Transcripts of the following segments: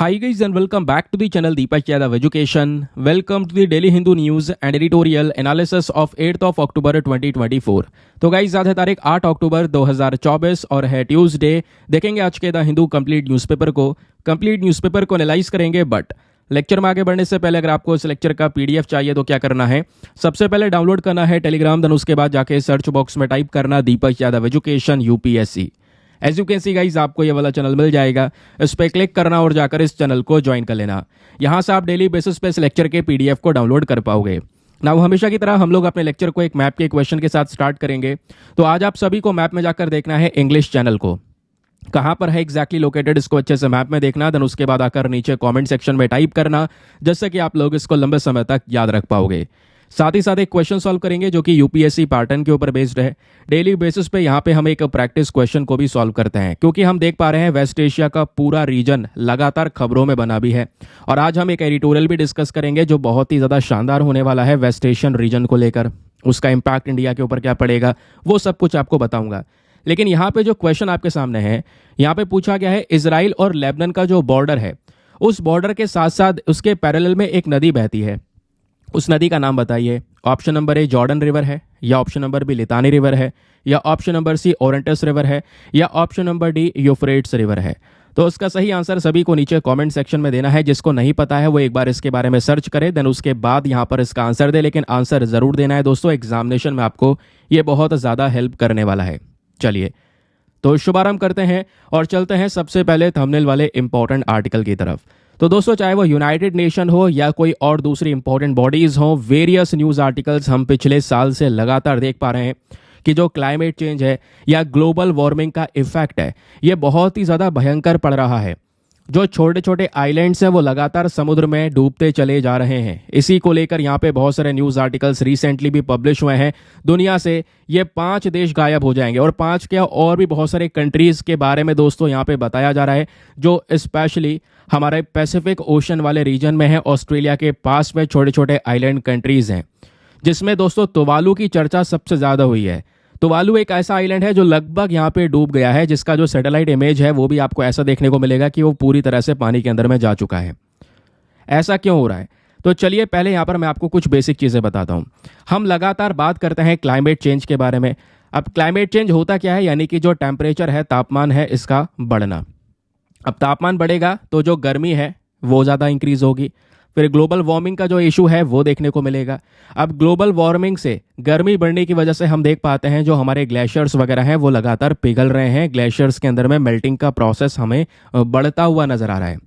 Hi guys and welcome back to the channel Deepak Yadav Education. Welcome to the Daily Hindu News and Editorial Analysis of 8th of October 2024. तो guys आज है तारीख 8 अक्टूबर 2024 और है Tuesday. देखेंगे आज के द हिंदू कंप्लीट न्यूज़पेपर को एनालाइज करेंगे। बट लेक्चर में आगे बढ़ने से पहले अगर आपको इस लेक्चर का पीडीएफ चाहिए तो क्या करना है, सबसे पहले डाउनलोड करना है टेलीग्राम, देन उसके बाद जाके सर्च बॉक्स में टाइप करना Deepak Yadav education UPSC. As you can see guys आपको ये वाला चैनल मिल जाएगा, इस पर क्लिक करना और जाकर इस चैनल को ज्वाइन कर लेना। यहाँ से आप डेली बेसिस पे इस लेक्चर के पीडीएफ को डाउनलोड कर पाओगे। नाउ हमेशा की तरह हम लोग अपने लेक्चर को एक मैप के क्वेश्चन के साथ स्टार्ट करेंगे। तो आज आप सभी को मैप में जाकर देखना है इंग्लिश चैनल को कहाँ पर है एग्जैक्टली लोकेटेड, इसको अच्छे से मैप में देखना। देन उसके बाद आकर नीचे कमेंट सेक्शन में टाइप करना, जिससे कि आप लोग इसको लंबे समय तक याद रख पाओगे। साथ ही साथ एक क्वेश्चन सॉल्व करेंगे जो कि यूपीएससी पैटर्न के ऊपर बेस्ड है। डेली बेसिस पे यहाँ पे हम एक प्रैक्टिस क्वेश्चन को भी सॉल्व करते हैं, क्योंकि हम देख पा रहे हैं वेस्ट एशिया का पूरा रीजन लगातार खबरों में बना भी है। और आज हम एक एडिटोरियल भी डिस्कस करेंगे जो बहुत ही ज़्यादा शानदार होने वाला है वेस्ट एशियन रीजन को लेकर। उसका इम्पैक्ट इंडिया के ऊपर क्या पड़ेगा वो सब कुछ आपको बताऊंगा। लेकिन यहाँ पे जो क्वेश्चन आपके सामने है, यहाँ पे पूछा गया है इजराइल और लेबनान का जो बॉर्डर है, उस बॉर्डर के साथ साथ उसके पैरेलल में एक नदी बहती है। उस नदी का नाम बताइए। Option number A Jordan river है, या option number B Litani river है, या ऑप्शन नंबर सी ओरेंटस रिवर है, या option number D Euphrates river है। तो उसका सही आंसर सभी को नीचे कमेंट सेक्शन में देना है। जिसको नहीं पता है वो एक बार इसके बारे में सर्च करे, देन उसके बाद यहाँ पर इसका आंसर दे। लेकिन आंसर जरूर देना है दोस्तों, एग्जामिनेशन में आपको ये बहुत ज़्यादा हेल्प करने वाला है। चलिए तो शुभारंभ करते हैं और चलते हैं सबसे पहले थंबनेल वाले इंपॉर्टेंट आर्टिकल की तरफ। तो दोस्तों चाहे वो यूनाइटेड नेशन हो या कोई और दूसरी इंपॉर्टेंट बॉडीज हो, वेरियस न्यूज़ आर्टिकल्स हम पिछले साल से लगातार देख पा रहे हैं कि जो क्लाइमेट चेंज है या ग्लोबल वार्मिंग का इफेक्ट है, ये बहुत ही ज़्यादा भयंकर पड़ रहा है। जो छोटे छोटे आइलैंड्स हैं वो लगातार समुद्र में डूबते चले जा रहे हैं। इसी को लेकर यहाँ पे बहुत सारे न्यूज़ आर्टिकल्स रिसेंटली भी पब्लिश हुए हैं। दुनिया से ये 5 देश गायब हो जाएंगे, और 5 क्या और भी बहुत सारे कंट्रीज़ के बारे में दोस्तों यहाँ पे बताया जा रहा है, जो स्पेशली हमारे पैसिफिक ओशन वाले रीजन में है। ऑस्ट्रेलिया के पास में छोटे छोटे आइलैंड कंट्रीज़ हैं, जिसमें दोस्तों तुवालू की चर्चा सबसे ज़्यादा हुई है। तुवालू एक ऐसा आइलैंड है जो लगभग यहाँ पे डूब गया है, जिसका जो सैटेलाइट इमेज है वो भी आपको ऐसा देखने को मिलेगा कि वो पूरी तरह से पानी के अंदर में जा चुका है। ऐसा क्यों हो रहा है? तो चलिए पहले यहाँ पर मैं आपको कुछ बेसिक चीज़ें बताता हूँ। हम लगातार बात करते हैं क्लाइमेट चेंज के बारे में। अब क्लाइमेट चेंज होता क्या है, यानी कि जो टेम्परेचर है, तापमान है, इसका बढ़ना। अब तापमान बढ़ेगा तो जो गर्मी है वो ज़्यादा इंक्रीज होगी। फिर ग्लोबल वार्मिंग का जो इशू है वो देखने को मिलेगा। अब ग्लोबल वार्मिंग से गर्मी बढ़ने की वजह से हम देख पाते हैं जो हमारे ग्लेशियर्स वगैरह हैं वो लगातार पिघल रहे हैं। ग्लेशियर्स के अंदर में मेल्टिंग का प्रोसेस हमें बढ़ता हुआ नजर आ रहा है।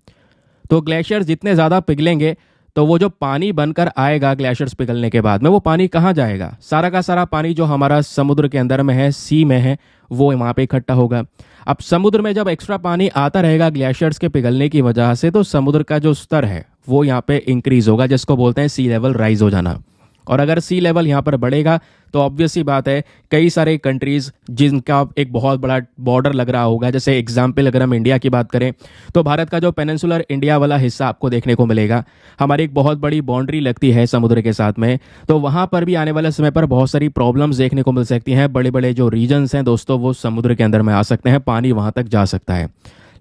तो ग्लेशियर्स जितने ज़्यादा पिघलेंगे तो वो जो पानी बनकर आएगा ग्लेशियर्स पिघलने के बाद में, वो पानी कहाँ जाएगा? सारा का सारा पानी जो हमारा समुद्र के अंदर में है, सी में है, वो वहाँ पे इकट्ठा होगा। अब समुद्र में जब एक्स्ट्रा पानी आता रहेगा ग्लेशियर्स के पिघलने की वजह से, तो समुद्र का जो स्तर है वो यहाँ पे इंक्रीज होगा, जिसको बोलते हैं सी लेवल राइज हो जाना। और अगर सी लेवल यहाँ पर बढ़ेगा तो ऑब्वियस ही बात है कई सारे कंट्रीज़ जिनका एक बहुत बड़ा बॉर्डर लग रहा होगा, जैसे एग्जाम्पल अगर हम इंडिया की बात करें तो भारत का जो पेनिनसुलर इंडिया वाला हिस्सा आपको देखने को मिलेगा, हमारी एक बहुत बड़ी बाउंड्री लगती है समुद्र के साथ में। तो वहाँ पर भी आने वाले समय पर बहुत सारी प्रॉब्लम्स देखने को मिल सकती हैं। बड़े बड़े जो रीजन्स हैं दोस्तों वो समुद्र के अंदर में आ सकते हैं, पानी वहाँ तक जा सकता है।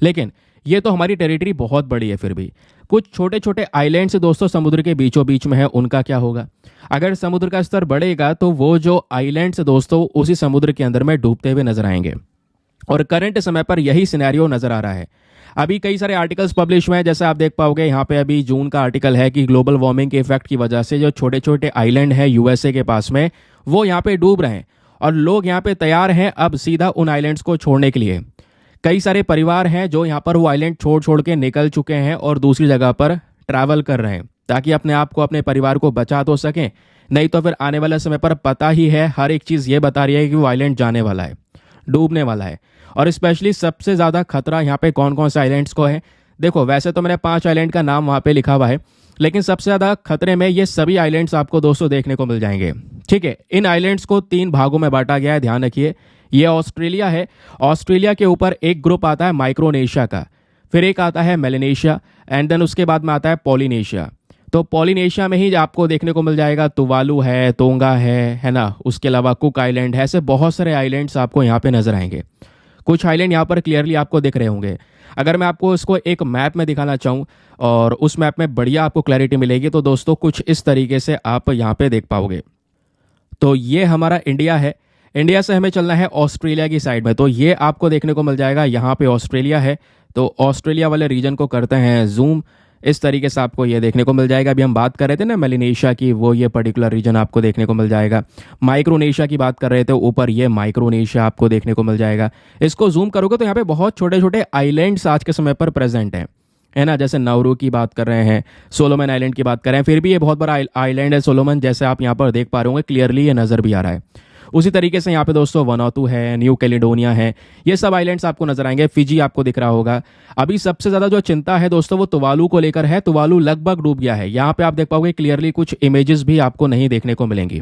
लेकिन ये तो हमारी टेरिटरी बहुत बड़ी है, फिर भी कुछ छोटे छोटे आइलैंड्स दोस्तों समुद्र के बीचों बीच में है, उनका क्या होगा? अगर समुद्र का स्तर बढ़ेगा तो वो जो आइलैंड्स दोस्तों उसी समुद्र के अंदर में डूबते हुए नजर आएंगे। और करंट समय पर यही सिनेरियो नजर आ रहा है। अभी कई सारे आर्टिकल्स पब्लिश हुए हैं, जैसे आप देख पाओगे यहाँ पे अभी जून का आर्टिकल है कि ग्लोबल वार्मिंग के इफेक्ट की वजह से जो छोटे छोटे आइलैंड है यूएसए के पास में, वो यहाँ पे डूब रहे हैं। और लोग यहाँ पे तैयार हैं अब सीधा उन आइलैंड्स को छोड़ने के लिए। कई सारे परिवार हैं जो यहाँ पर वो आइलैंड छोड़ के निकल चुके हैं और दूसरी जगह पर ट्रैवल कर रहे हैं, ताकि अपने आप को, अपने परिवार को बचा तो सकें। नहीं तो फिर आने वाले समय पर पता ही है, हर एक चीज़ ये बता रही है कि वो आइलैंड जाने वाला है, डूबने वाला है। और स्पेशली सबसे ज़्यादा खतरा यहाँ पे कौन कौन से आइलैंड्स को है? देखो वैसे तो मैंने 5 आइलैंड का नाम वहाँ पे लिखा हुआ है, लेकिन सबसे ज़्यादा खतरे में ये सभी आइलैंड्स आपको दोस्तों देखने को मिल जाएंगे। ठीक है, इन आइलैंड्स को 3 भागों में बांटा गया है, ध्यान रखिए। ये ऑस्ट्रेलिया है, ऑस्ट्रेलिया के ऊपर एक ग्रुप आता है माइक्रोनेशिया का, फिर एक आता है मेलेनेशिया, एंड देन उसके बाद में आता है पॉलिनेशिया। तो पॉलिनेशिया में ही आपको देखने को मिल जाएगा तुवालू है, तोंगा है ना, उसके अलावा कुक आइलैंड है, ऐसे बहुत सारे आइलैंड्स आपको यहाँ पे नजर आएंगे। कुछ आइलैंड यहाँ पर क्लियरली आपको दिख रहे होंगे। अगर मैं आपको इसको एक मैप में दिखाना चाहूँ और उस मैप में बढ़िया आपको क्लैरिटी मिलेगी, तो दोस्तों कुछ इस तरीके से आप यहाँ पे देख पाओगे। तो ये हमारा इंडिया है। इंडिया से हमें चलना है ऑस्ट्रेलिया की साइड में, तो ये आपको देखने को मिल जाएगा। यहाँ पे ऑस्ट्रेलिया है, तो ऑस्ट्रेलिया वाले रीजन को करते हैं जूम। इस तरीके से आपको ये देखने को मिल जाएगा। अभी हम बात कर रहे थे ना मेलिनेशिया की, वो ये पर्टिकुलर रीजन आपको देखने को मिल जाएगा। माइक्रोनेशिया की बात कर रहे थे, ऊपर ये माइक्रोनेशिया आपको देखने को मिल जाएगा। इसको जूम करोगे तो यहाँ पे बहुत छोटे छोटे आइलैंड्स आज के समय पर प्रेजेंट हैं, है ना। जैसे नाउरू की बात कर रहे हैं, सोलोमन आइलैंड की बात कर रहे हैं, फिर भी ये बहुत बड़ा आइलैंड है सोलोमन, जैसे आप यहाँ पर देख पा रहे होंगे, क्लियरली ये नज़र भी आ रहा है। उसी तरीके से यहाँ पे दोस्तों वनातू है, न्यू कैलिडोनिया है, ये सब आइलैंड्स आपको नजर आएंगे। फिजी आपको दिख रहा होगा। अभी सबसे ज़्यादा जो चिंता है दोस्तों वो तुवालू को लेकर है। तुवालू लगभग डूब गया है। यहाँ पे आप देख पाओगे क्लियरली कुछ इमेजेस भी आपको नहीं देखने को मिलेंगी,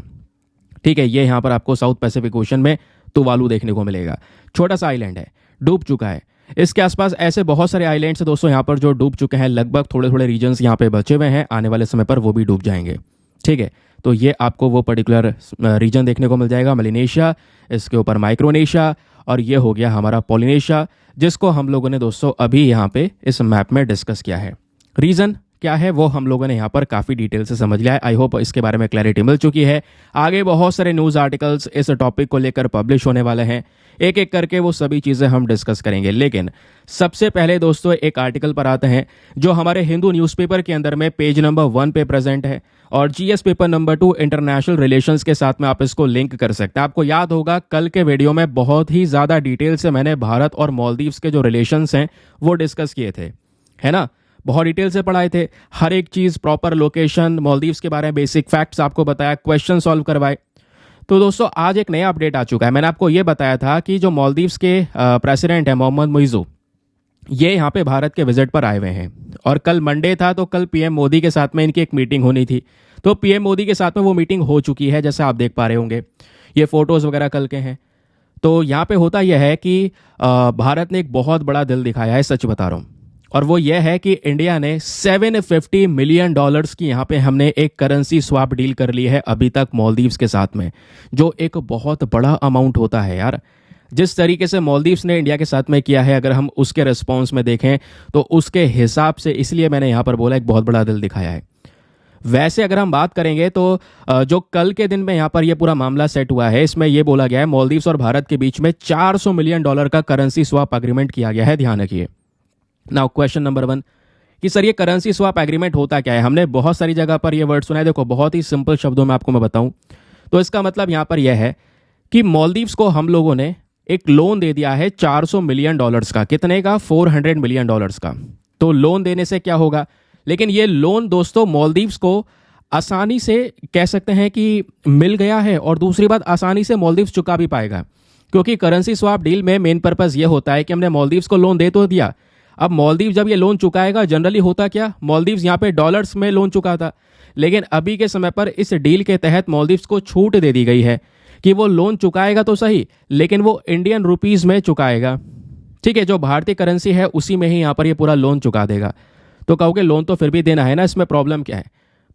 ठीक है। ये यहाँ पर आपको साउथ पैसिफिक ओशन में तुवालू देखने को मिलेगा। छोटा सा आइलैंड है, डूब चुका है। इसके आसपास ऐसे बहुत सारे आइलैंड्स हैं दोस्तों यहाँ पर जो डूब चुके हैं। लगभग थोड़े थोड़े रीजन्स यहाँ पे बचे हुए हैं, आने वाले समय पर वो भी डूब जाएंगे, ठीक है। तो ये आपको वो पर्टिकुलर रीजन देखने को मिल जाएगा, मेलिनेशिया, इसके ऊपर माइक्रोनेशिया, और ये हो गया हमारा पॉलिनेशिया, जिसको हम लोगों ने दोस्तों अभी यहाँ पे इस मैप में डिस्कस किया है। रीजन क्या है वो हम लोगों ने यहाँ पर काफ़ी डिटेल से समझ लिया है। आई होप इसके बारे में क्लैरिटी मिल चुकी है। आगे बहुत सारे न्यूज़ आर्टिकल्स इस टॉपिक को लेकर पब्लिश होने वाले हैं, एक एक करके वो सभी चीज़ें हम डिस्कस करेंगे। लेकिन सबसे पहले दोस्तों एक आर्टिकल पर आते हैं जो हमारे हिंदू न्यूज़पेपर के अंदर में पेज नंबर 1 पे प्रेजेंट है, और GS paper number 2 international relations के साथ में आप इसको लिंक कर सकते हैं। आपको याद होगा कल के वीडियो में बहुत ही ज़्यादा डिटेल से मैंने भारत और मालदीव्स के जो रिलेशंस हैं वो डिस्कस किए थे, है ना। बहुत डिटेल से पढ़ाए थे, हर एक चीज़, प्रॉपर लोकेशन, मालदीव्स के बारे में बेसिक फैक्ट्स आपको बताया, क्वेश्चन सॉल्व करवाए। तो दोस्तों आज एक नया अपडेट आ चुका है। मैंने आपको ये बताया था कि जो मालदीव्स के प्रेसिडेंट हैं मोहम्मद मुइज़ू, ये यहाँ पे भारत के विजिट पर आए हुए हैं, और कल मंडे था तो कल पीएम मोदी के साथ में इनकी एक मीटिंग होनी थी। तो पीएम मोदी के साथ में वो मीटिंग हो चुकी है, जैसे आप देख पा रहे होंगे। ये फोटोज़ वगैरह कल के हैं। तो यहाँ पे होता यह है कि भारत ने एक बहुत बड़ा दिल दिखाया है, सच बता रहा हूँ, और वो ये है कि इंडिया ने $750 मिलियन की यहाँ पे हमने एक करेंसी स्वैप डील कर ली है अभी तक मालदीव्स के साथ में, जो एक बहुत बड़ा अमाउंट होता है यार। जिस तरीके से मालदीव्स ने इंडिया के साथ में किया है, अगर हम उसके रिस्पॉन्स में देखें तो उसके हिसाब से, इसलिए मैंने यहाँ पर बोला एक बहुत बड़ा दिल दिखाया है। वैसे अगर हम बात करेंगे तो जो कल के दिन में यहाँ पर ये पूरा मामला सेट हुआ है, इसमें ये बोला गया है मालदीव्स और भारत के बीच में $400 मिलियन का करेंसी स्वैप एग्रीमेंट किया गया है। ध्यान रखिए। नाउ क्वेश्चन नंबर 1 कि सर ये करेंसी स्वैप एग्रीमेंट होता क्या है। हमने बहुत सारी जगह पर ये वर्ड सुना है। देखो बहुत ही सिंपल शब्दों में आपको मैं बताऊं तो इसका मतलब यहाँ पर यह है कि मालदीव्स को हम लोगों ने एक लोन दे दिया है $400 मिलियन का। कितने का? $400 मिलियन का। तो लोन देने से क्या होगा, लेकिन ये लोन दोस्तों मालदीव्स को आसानी से कह सकते हैं कि मिल गया है, और दूसरी बात आसानी से मालदीव्स चुका भी पाएगा, क्योंकि करेंसी स्वैप डील में मेन पर्पस ये होता है कि हमने मालदीव्स को लोन दे तो दिया, अब मालदीव जब ये लोन चुकाएगा, जनरली होता क्या, मालदीव्स यहाँ पे डॉलर्स में लोन चुका था, लेकिन अभी के समय पर इस डील के तहत मालदीव्स को छूट दे दी गई है कि वो लोन चुकाएगा तो सही, लेकिन वो इंडियन रुपीस में चुकाएगा, ठीक है। जो भारतीय करेंसी है उसी में ही यहाँ पर ये पूरा लोन चुका देगा। तो कहोगे लोन तो फिर भी देना है ना, इसमें प्रॉब्लम क्या है?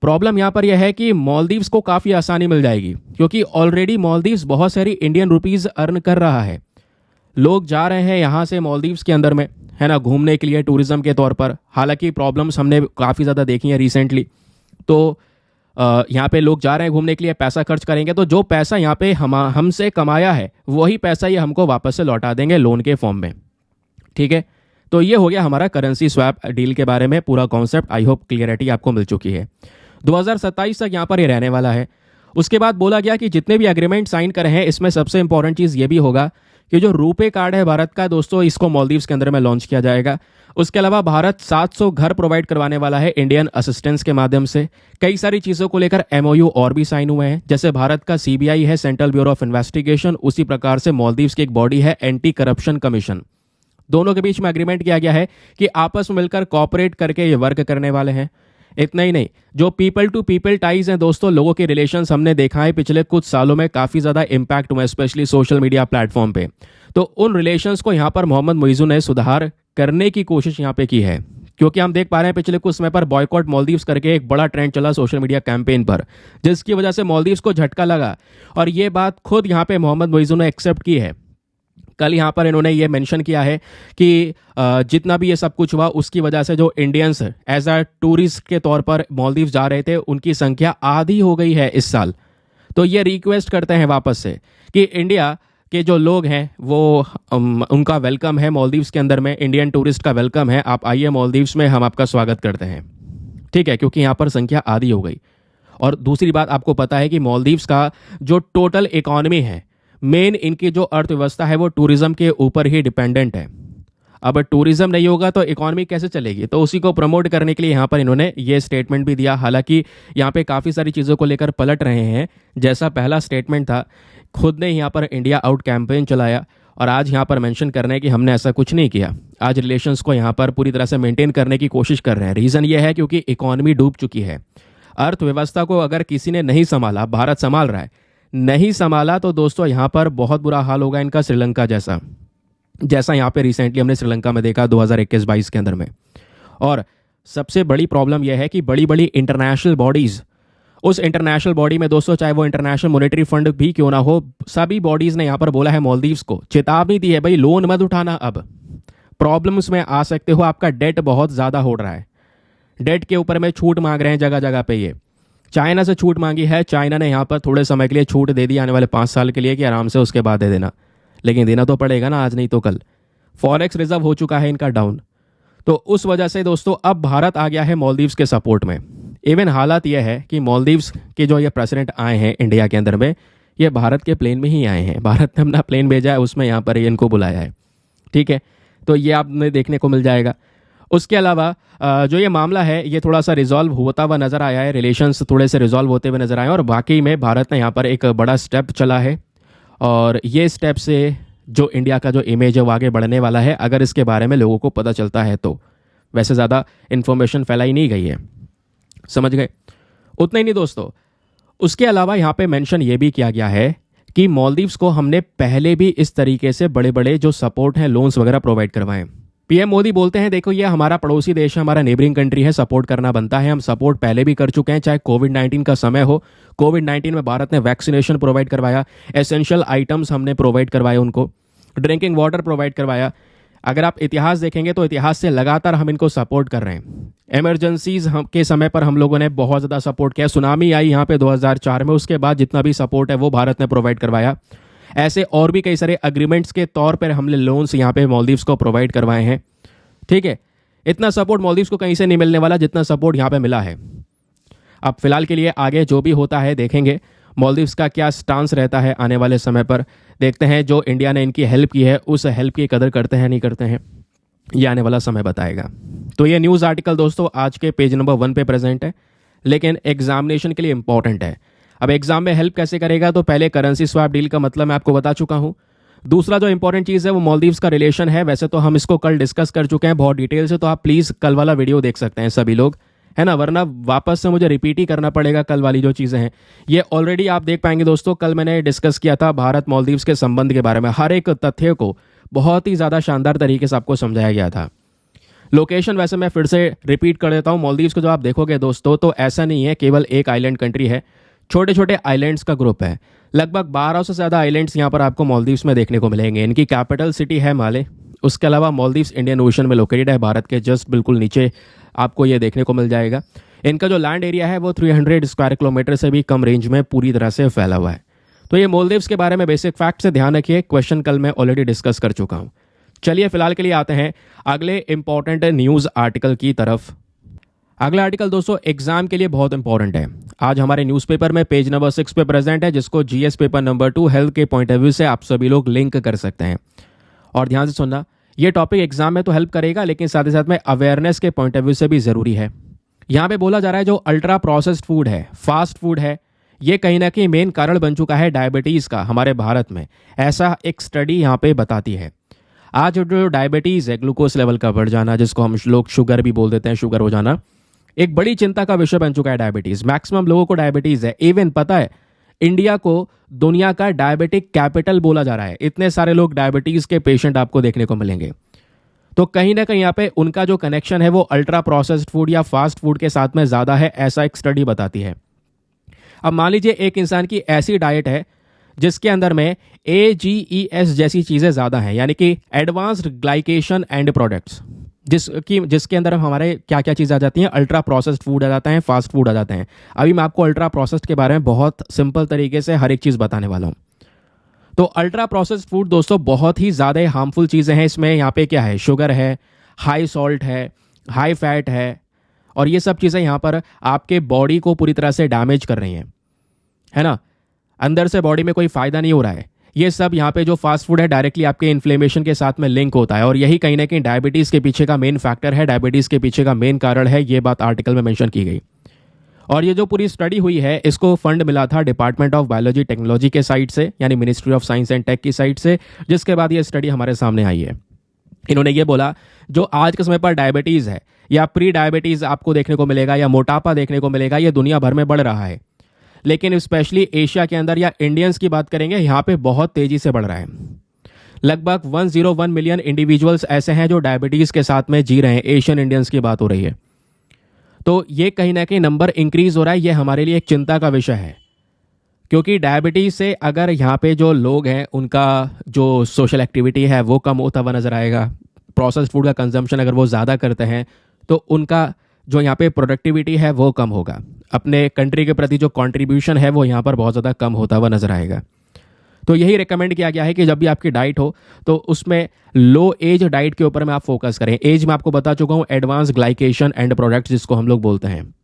प्रॉब्लम यहाँ पर यह है कि मालदीव्स को काफ़ी आसानी मिल जाएगी, क्योंकि ऑलरेडी मालदीव्स बहुत सारी इंडियन रुपीज़ अर्न कर रहा है। लोग जा रहे हैं यहाँ से मालदीव्स के अंदर में, है ना, घूमने के लिए, टूरिज्म के तौर पर। हालांकि प्रॉब्लम्स हमने काफ़ी ज़्यादा देखी हैं रिसेंटली। तो यहाँ पे लोग जा रहे हैं घूमने के लिए, पैसा खर्च करेंगे, तो जो पैसा यहाँ पे हमसे कमाया है वही पैसा ये हमको वापस से लौटा देंगे लोन के फॉर्म में, ठीक है। तो ये हो गया हमारा करेंसी स्वैप डील के बारे में पूरा कॉन्सेप्ट। आई होप क्लियरिटी आपको मिल चुकी है। 2027 तक यहाँ पर ये रहने वाला है। उसके बाद बोला गया कि जितने भी एग्रीमेंट साइन करे हैं, इसमें सबसे इंपॉर्टेंट चीज़ ये भी होगा कि जो रुपे कार्ड है भारत का दोस्तों, इसको मालदीव्स के अंदर में लॉन्च किया जाएगा। उसके अलावा भारत 700 घर प्रोवाइड करवाने वाला है इंडियन असिस्टेंस के माध्यम से। कई सारी चीज़ों को लेकर MOU और भी साइन हुए हैं, जैसे भारत का CBI है, सेंट्रल ब्यूरो ऑफ इन्वेस्टिगेशन, उसी प्रकार से मालदीव्स की एक बॉडी है एंटी करप्शन कमीशन। दोनों के बीच में एग्रीमेंट किया गया है कि आपस में मिलकर कॉपरेट करके ये वर्क करने वाले हैं। इतना ही नहीं, जो पीपल टू पीपल टाइज हैं दोस्तों, लोगों के रिलेशंस हमने देखा है पिछले कुछ सालों में काफ़ी ज़्यादा इम्पैक्ट हुआ है, स्पेशली सोशल मीडिया प्लेटफॉर्म पे। तो उन रिलेशंस को यहाँ पर मोहम्मद मुइज़ू ने सुधार करने की कोशिश यहाँ पे की है, क्योंकि हम देख पा रहे हैं पिछले कुछ समय पर बॉयकॉट मालदीव्स करके एक बड़ा ट्रेंड चला सोशल मीडिया कैंपेन पर, जिसकी वजह से मालदीव्स को झटका लगा। और ये बात खुद यहाँ पे मोहम्मद मुइज़ू ने एक्सेप्ट की है कल यहाँ पर इन्होंने ये मेंशन किया है कि जितना भी ये सब कुछ हुआ उसकी वजह से जो इंडियंस एज अ टूरिस्ट के तौर पर मालदीव जा रहे थे उनकी संख्या आधी हो गई है इस साल। तो ये रिक्वेस्ट करते हैं वापस से कि इंडिया के जो लोग हैं वो उनका वेलकम है मालदीव्स के अंदर में, इंडियन टूरिस्ट का वेलकम है, आप आइए मालदीव्स में, हम आपका स्वागत करते हैं। ठीक है, क्योंकि यहाँ पर संख्या आधी हो गई। और दूसरी बात, आपको पता है कि मालदीव्स का जो टोटल इकोनॉमी है, मेन इनकी जो अर्थव्यवस्था है वो टूरिज्म के ऊपर ही डिपेंडेंट है। अब टूरिज्म नहीं होगा तो इकोनॉमी कैसे चलेगी? तो उसी को प्रमोट करने के लिए यहाँ पर इन्होंने ये स्टेटमेंट भी दिया। हालांकि यहाँ पे काफ़ी सारी चीज़ों को लेकर पलट रहे हैं। जैसा पहला स्टेटमेंट था, खुद ने यहाँ पर इंडिया आउट कैंपेन चलाया और आज यहाँ पर मेंशन कर रहे हैं कि हमने ऐसा कुछ नहीं किया। आज रिलेशंस को यहाँ पर पूरी तरह से मेंटेन करने की कोशिश कर रहे हैं। रीज़न ये है क्योंकि इकोनॉमी डूब चुकी है। अर्थव्यवस्था को अगर किसी ने नहीं संभाला, भारत संभाल रहा है, नहीं संभाला तो दोस्तों यहाँ पर बहुत बुरा हाल होगा इनका, श्रीलंका जैसा यहाँ पे रिसेंटली हमने श्रीलंका में देखा 2021-22 के अंदर में। और सबसे बड़ी प्रॉब्लम यह है कि बड़ी बड़ी इंटरनेशनल बॉडीज़, उस इंटरनेशनल बॉडी में दोस्तों चाहे वो इंटरनेशनल मॉनेटरी फंड भी क्यों ना हो, सभी बॉडीज़ ने यहाँ पर बोला है मालदीव्स को, चेतावनी दी है, भाई लोन मत उठाना, अब प्रॉब्लम्स में आ सकते हो, आपका डेट बहुत ज़्यादा हो रहा है। डेट के ऊपर में छूट मांग रहे हैं जगह जगह पे। ये चाइना से छूट मांगी है, चाइना ने यहाँ पर थोड़े समय के लिए छूट दे दी, आने वाले 5 साल के लिए, कि आराम से उसके बाद दे देना, लेकिन देना तो पड़ेगा ना, आज नहीं तो कल। फॉरेक्स रिजर्व हो चुका है इनका डाउन, तो उस वजह से दोस्तों अब भारत आ गया है मालदीव्स के सपोर्ट में। इवन हालात यह है कि मालदीव्स के जो ये प्रेसिडेंट आए हैं इंडिया के अंदर में, ये भारत के प्लेन में ही आए हैं। भारत ने अपना प्लेन भेजा है, उसमें यहाँ पर इनको बुलाया है। ठीक है, तो ये आपने देखने को मिल जाएगा। उसके अलावा जो ये मामला है ये थोड़ा सा रिजॉल्व होता हुआ नज़र आया है, रिलेशंस थोड़े से रिजॉल्व होते हुए नजर आए, और बाकी में भारत ने यहाँ पर एक बड़ा स्टेप चला है। और ये स्टेप से जो इंडिया का जो इमेज है वो आगे बढ़ने वाला है, अगर इसके बारे में लोगों को पता चलता है तो। वैसे ज़्यादा इन्फॉर्मेशन फैलाई नहीं गई है, समझ गए? उतना ही नहीं दोस्तों, उसके अलावा यहाँ पे मेंशन ये भी किया गया है कि मालदीव्स को हमने पहले भी इस तरीके से बड़े बड़े जो सपोर्ट हैं, लोन्स वगैरह प्रोवाइड करवाएं। पीएम मोदी बोलते हैं देखो ये हमारा पड़ोसी देश है, हमारा नेबरिंग कंट्री है, सपोर्ट करना बनता है, हम सपोर्ट पहले भी कर चुके हैं, चाहे कोविड-19 का समय हो। कोविड-19 में भारत ने वैक्सीनेशन प्रोवाइड करवाया, एसेंशियल आइटम्स हमने प्रोवाइड करवाए उनको, ड्रिंकिंग वाटर प्रोवाइड करवाया। अगर आप इतिहास देखेंगे तो इतिहास से लगातार हम इनको सपोर्ट कर रहे हैं। इमरजेंसीज के समय पर हम लोगों ने बहुत ज़्यादा सपोर्ट किया। सुनामी आई यहाँ पे 2004 में, उसके बाद जितना भी सपोर्ट है वो भारत ने प्रोवाइड करवाया। ऐसे और भी कई सारे अग्रीमेंट्स के तौर पर हमने लोन्स यहाँ पे मालदीव्स को प्रोवाइड करवाए हैं। ठीक है, इतना सपोर्ट मालदीव्स को कहीं से नहीं मिलने वाला जितना सपोर्ट यहाँ पे मिला है। अब फिलहाल के लिए आगे जो भी होता है देखेंगे, मालदीव्स का क्या स्टांस रहता है आने वाले समय पर, देखते हैं। जो इंडिया ने इनकी हेल्प की है उस हेल्प की कदर करते हैं नहीं करते हैं, ये आने वाला समय बताएगा। तो ये न्यूज़ आर्टिकल दोस्तों आज के पेज नंबर 1 पे प्रेजेंट है, लेकिन एग्जामिनेशन के लिए इंपॉर्टेंट है। अब एग्जाम में हेल्प कैसे करेगा? तो पहले करेंसी स्वैप डील का मतलब मैं आपको बता चुका हूँ। दूसरा जो इंपॉर्टेंट चीज़ है वो मालदीव्स का रिलेशन है। वैसे तो हम इसको कल डिस्कस कर चुके हैं बहुत डिटेल से, तो आप प्लीज़ कल वाला वीडियो देख सकते हैं सभी लोग, है ना, वरना वापस से मुझे रिपीट ही करना पड़ेगा कल वाली जो चीज़ें हैं। ये ऑलरेडी आप देख पाएंगे दोस्तों, कल मैंने डिस्कस किया था भारत मालदीव्स के संबंध के बारे में, हर एक तथ्य को बहुत ही ज़्यादा शानदार तरीके से आपको समझाया गया था। लोकेशन वैसे मैं फिर से रिपीट कर देता हूँ, मालदीव्स को जो आप देखोगे दोस्तों तो ऐसा नहीं है केवल एक आइलैंड कंट्री है, छोटे छोटे आइलैंड्स का ग्रुप है। लगभग 1200 से ज़्यादा आइलैंड्स यहाँ पर आपको मालदीव्स में देखने को मिलेंगे। इनकी कैपिटल सिटी है माले। उसके अलावा मालदीव्स इंडियन ओशन में लोकेटेड है, भारत के जस्ट बिल्कुल नीचे आपको ये देखने को मिल जाएगा। इनका जो लैंड एरिया है वो 300 स्क्वायर किलोमीटर से भी कम रेंज में पूरी तरह से फैला हुआ है। तो ये मालदीव्स के बारे में बेसिक फैक्ट से ध्यान रखिए, क्वेश्चन कल मैं ऑलरेडी डिस्कस कर चुका हूँ। चलिए फिलहाल के लिए आते हैं अगले इंपॉर्टेंट न्यूज़ आर्टिकल की तरफ। अगला आर्टिकल दोस्तों एग्जाम के लिए बहुत इंपॉर्टेंट है। आज हमारे न्यूज़पेपर में पेज नंबर 6 पे प्रेजेंट है, जिसको जीएस पेपर नंबर 2 हेल्थ के पॉइंट ऑफ व्यू से आप सभी लोग लिंक कर सकते हैं। और ध्यान से सुनना, ये टॉपिक एग्जाम में तो हेल्प करेगा, लेकिन साथ ही साथ में अवेयरनेस के पॉइंट ऑफ व्यू से भी ज़रूरी है। यहाँ पे बोला जा रहा है जो अल्ट्रा प्रोसेस्ड फूड है, फास्ट फूड है, ये कहीं ना कहीं मेन कारण बन चुका है डायबिटीज़ का हमारे भारत में। ऐसा एक स्टडी यहाँ पे बताती है। आज जो डायबिटीज़ है, ग्लूकोज लेवल का बढ़ जाना, जिसको हम लोग शुगर भी बोल देते हैं, शुगर हो जाना, एक बड़ी चिंता का विषय बन चुका है डायबिटीज़। मैक्सिमम लोगों को डायबिटीज़ है। इवन पता है इंडिया को दुनिया का डायबिटिक कैपिटल बोला जा रहा है। इतने सारे लोग डायबिटीज़ के पेशेंट आपको देखने को मिलेंगे। तो कहीं ना कहीं यहाँ पे उनका जो कनेक्शन है वो अल्ट्रा प्रोसेस्ड फूड या फास्ट फूड के साथ में ज़्यादा है, ऐसा एक स्टडी बताती है। अब मान लीजिए एक इंसान की ऐसी डाइट है जिसके अंदर में AGES जैसी चीज़ें ज़्यादा हैं, यानी कि एडवांस्ड ग्लाइकेशन एंड प्रोडक्ट्स, जिसके अंदर हमारे क्या क्या चीज़ आ जाती हैं, अल्ट्रा प्रोसेस्ड फूड आ जाता है, फास्ट फूड आ जाते हैं। अभी मैं आपको अल्ट्रा प्रोसेस्ड के बारे में बहुत सिंपल तरीके से हर एक चीज़ बताने वाला हूँ। तो अल्ट्रा प्रोसेस्ड फूड दोस्तों बहुत ही ज़्यादा हार्मफुल चीज़ें हैं। इसमें यहाँ पे क्या है, शुगर है, हाई सॉल्ट है, हाई फैट है, और ये सब चीज़ें यहाँ पर आपके बॉडी को पूरी तरह से डैमेज कर रही हैं, है ना। अंदर से बॉडी में कोई फ़ायदा नहीं हो रहा है। ये सब यहाँ पे जो फास्ट फूड है डायरेक्टली आपके इन्फ्लेमेशन के साथ में लिंक होता है, और यही कहीं ना कहीं डायबिटीज़ के पीछे का मेन फैक्टर है, डायबिटीज़ के पीछे का मेन कारण है। ये बात आर्टिकल में मेंशन की गई। और ये जो पूरी स्टडी हुई है इसको फंड मिला था डिपार्टमेंट ऑफ बायोलॉजी टेक्नोलॉजी के साइड से, यानी ministry of science and tech की साइड से, जिसके बाद ये स्टडी हमारे सामने आई है। इन्होंने ये बोला जो आज के समय पर डायबिटीज़ है या प्री डायबिटीज़ आपको देखने को मिलेगा या मोटापा देखने को मिलेगा, ये दुनिया भर में बढ़ रहा है, लेकिन स्पेशली एशिया के अंदर या इंडियंस की बात करेंगे, यहाँ पे बहुत तेज़ी से बढ़ रहा है। लगभग 101 मिलियन इंडिविजुअल्स ऐसे हैं जो डायबिटीज़ के साथ में जी रहे हैं। एशियन इंडियंस की बात हो रही है। तो ये कहीं ना कहीं नंबर इंक्रीज हो रहा है। ये हमारे लिए एक चिंता का विषय है, क्योंकि डायबिटीज़ से अगर यहाँ पे जो लोग हैं उनका जो सोशल एक्टिविटी है वो कम होता हुआ नज़र आएगा। प्रोसेस्ड फूड का कंजम्पशन अगर वो ज़्यादा करते हैं तो उनका जो यहाँ पे प्रोडक्टिविटी है वो कम होगा। अपने कंट्री के प्रति जो कंट्रीब्यूशन है वो यहाँ पर बहुत ज़्यादा कम होता हुआ नज़र आएगा। तो यही रिकमेंड किया गया है कि जब भी आपकी डाइट हो तो उसमें लो एज डाइट के ऊपर में आप फोकस करें। एज में आपको बता चुका हूँ, एडवांस ग्लाइकेशन एंड प्रोडक्ट्स जिसको हम लोग बोलते हैं,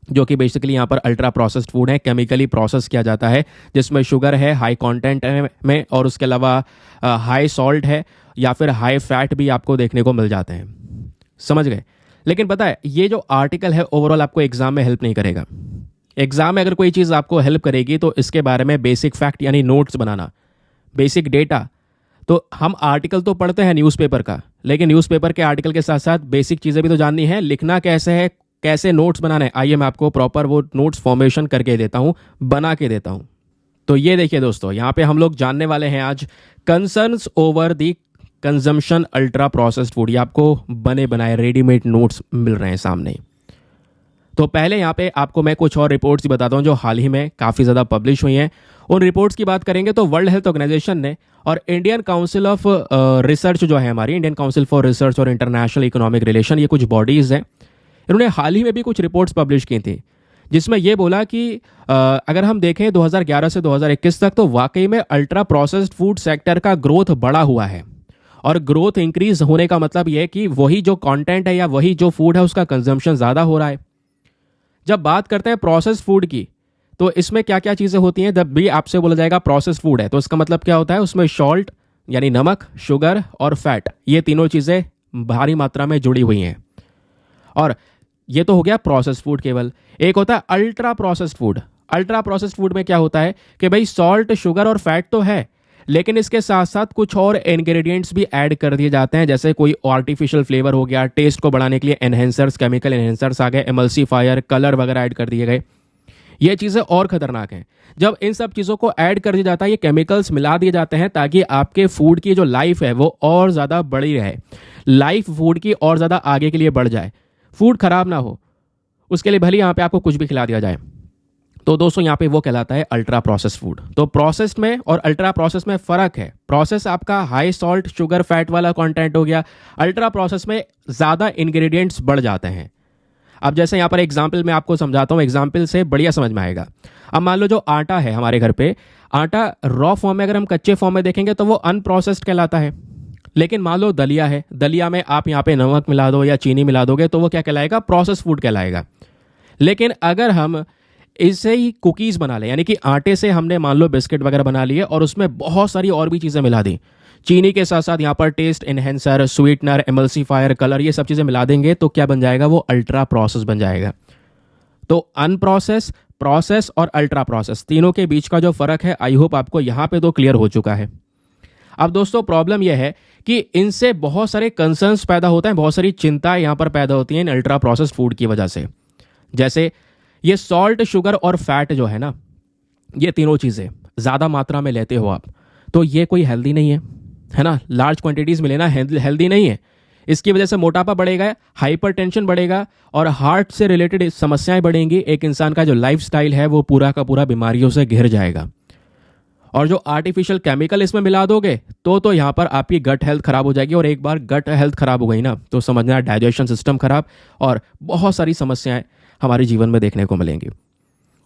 जो कि बेसिकली यहाँ पर अल्ट्रा प्रोसेस्ड फूड है, केमिकली प्रोसेस किया जाता है, जिसमें शुगर है हाई कंटेंट में, और उसके अलावा हाई सॉल्ट है या फिर हाई फैट भी आपको देखने को मिल जाते हैं। समझ गए। लेकिन पता है ये जो आर्टिकल है ओवरऑल आपको एग्जाम में हेल्प नहीं करेगा। एग्जाम में अगर कोई चीज़ आपको हेल्प करेगी तो इसके बारे में बेसिक फैक्ट यानी नोट्स बनाना, बेसिक डेटा। तो हम आर्टिकल तो पढ़ते हैं न्यूज़पेपर का, लेकिन न्यूज़पेपर के आर्टिकल के साथ साथ बेसिक चीज़ें भी तो जाननी है। लिखना कैसे है, कैसे नोट्स बनाना है, आइए मैं आपको प्रॉपर वो नोट्स फॉर्मेशन करके देता हूँ, बना के देता हूँ। तो ये देखिए दोस्तों, यहाँ पे हम लोग जानने वाले हैं आज concerns over the consumption ultra processed food. ये आपको बने बनाए रेडीमेड नोट्स मिल रहे हैं सामने। तो पहले यहाँ पे आपको मैं कुछ और रिपोर्ट्स ही बताता हूँ जो हाल ही में काफ़ी ज़्यादा पब्लिश हुई हैं। उन रिपोर्ट्स की बात करेंगे तो वर्ल्ड हेल्थ ऑर्गेनाइजेशन ने और इंडियन काउंसिल ऑफ रिसर्च जो है हमारी, इंडियन काउंसिल फॉर रिसर्च और इंटरनेशनल इकोनॉमिक रिलेशन, ये कुछ बॉडीज़ हैं, इन्होंने हाल ही में भी कुछ रिपोर्ट्स पब्लिश की थी, जिसमें ये बोला कि अगर हम देखें 2011 से 2021 तक तो वाकई में अल्ट्रा प्रोसेस्ड फूड सेक्टर का ग्रोथ बढ़ा हुआ है। और ग्रोथ इंक्रीज होने का मतलब ये है कि वही जो कंटेंट है या वही जो फूड है उसका कंजम्पशन ज़्यादा हो रहा है। जब बात करते हैं प्रोसेस्ड फूड की, तो इसमें क्या क्या चीज़ें होती हैं। जब भी आपसे बोला जाएगा प्रोसेस्ड फूड है तो इसका मतलब क्या होता है, उसमें सॉल्ट यानी नमक, शुगर और फैट, ये तीनों चीज़ें भारी मात्रा में जुड़ी हुई हैं। और ये तो हो गया प्रोसेस्ड फूड केवल। एक होता है ultra processed food. Ultra processed food में क्या होता है कि भाई सॉल्ट, शुगर और फैट तो है, लेकिन इसके साथ साथ कुछ और इंग्रेडिएंट्स भी ऐड कर दिए जाते हैं, जैसे कोई आर्टिफिशियल फ्लेवर हो गया, टेस्ट को बढ़ाने के लिए एनहेंसर्स, केमिकल एनहेंसर्स आ गए, एमल्सीफायर, कलर वगैरह ऐड कर दिए गए। ये चीज़ें और खतरनाक हैं। जब इन सब चीज़ों को ऐड कर दिया जाता है, ये केमिकल्स मिला दिए जाते हैं ताकि आपके फूड की जो लाइफ है वो और ज़्यादा बड़ी रहे, लाइफ फूड की और ज़्यादा आगे के लिए बढ़ जाए, फूड खराब ना हो, उसके लिए भले यहाँ पे आपको कुछ भी खिला दिया जाए। तो दोस्तों यहाँ पे वो कहलाता है अल्ट्रा प्रोसेस्ड फूड। तो प्रोसेस्ड में और अल्ट्रा प्रोसेस में फ़र्क है। प्रोसेस आपका हाई सॉल्ट, शुगर, फैट वाला कंटेंट हो गया। अल्ट्रा प्रोसेस में ज़्यादा इंग्रेडिएंट्स बढ़ जाते हैं। अब जैसे यहाँ पर एग्जाम्पल मैं आपको समझाता हूँ, एग्जाम्पल से बढ़िया समझ में आएगा। अब मान लो जो आटा है हमारे घर पे, आटा रॉ फॉर्म में अगर हम कच्चे फॉर्म में देखेंगे तो वो अनप्रोसेस्ड कहलाता है। लेकिन मान लो दलिया है, दलिया में आप यहाँ पे नमक मिला दो या चीनी मिला दोगे तो वो क्या कहलाएगा, प्रोसेस फूड कहलाएगा। लेकिन अगर हम इससे ही कुकीज़ बना लें, यानी कि आटे से हमने मान लो बिस्किट वगैरह बना लिए और उसमें बहुत सारी और भी चीज़ें मिला दी, चीनी के साथ साथ यहाँ पर टेस्ट एनहेंसर, स्वीटनर, एमल्सीफायर, कलर, ये सब चीज़ें मिला देंगे तो क्या बन जाएगा, वो अल्ट्रा प्रोसेस बन जाएगा। तो अनप्रोसेस, प्रोसेस और अल्ट्रा प्रोसेस तीनों के बीच का जो फ़र्क है, आई होप आपको यहाँ पे तो क्लियर हो चुका है। अब दोस्तों प्रॉब्लम यह है कि इनसे बहुत सारे कंसर्न्स पैदा होते हैं, बहुत सारी चिंताएं यहाँ पर पैदा होती हैं इन अल्ट्रा प्रोसेस्ड फूड की वजह से। जैसे ये सॉल्ट, शुगर और फैट जो है ना, ये तीनों चीज़ें ज़्यादा मात्रा में लेते हो आप तो ये कोई हेल्दी नहीं है ना। लार्ज क्वांटिटीज़ में लेना हेल्दी नहीं है। इसकी वजह से मोटापा बढ़ेगा, हाइपरटेंशन बढ़ेगा और हार्ट से रिलेटेड समस्याएं बढ़ेंगी। एक इंसान का जो लाइफस्टाइल है वो पूरा का पूरा बीमारियों से घिर जाएगा। और जो आर्टिफिशियल केमिकल इसमें मिला दोगे तो यहाँ पर आपकी गट हेल्थ खराब हो जाएगी। और एक बार गट हेल्थ खराब हो गई ना तो समझना डाइजेशन सिस्टम खराब और बहुत सारी समस्याएं हमारे जीवन में देखने को मिलेंगी।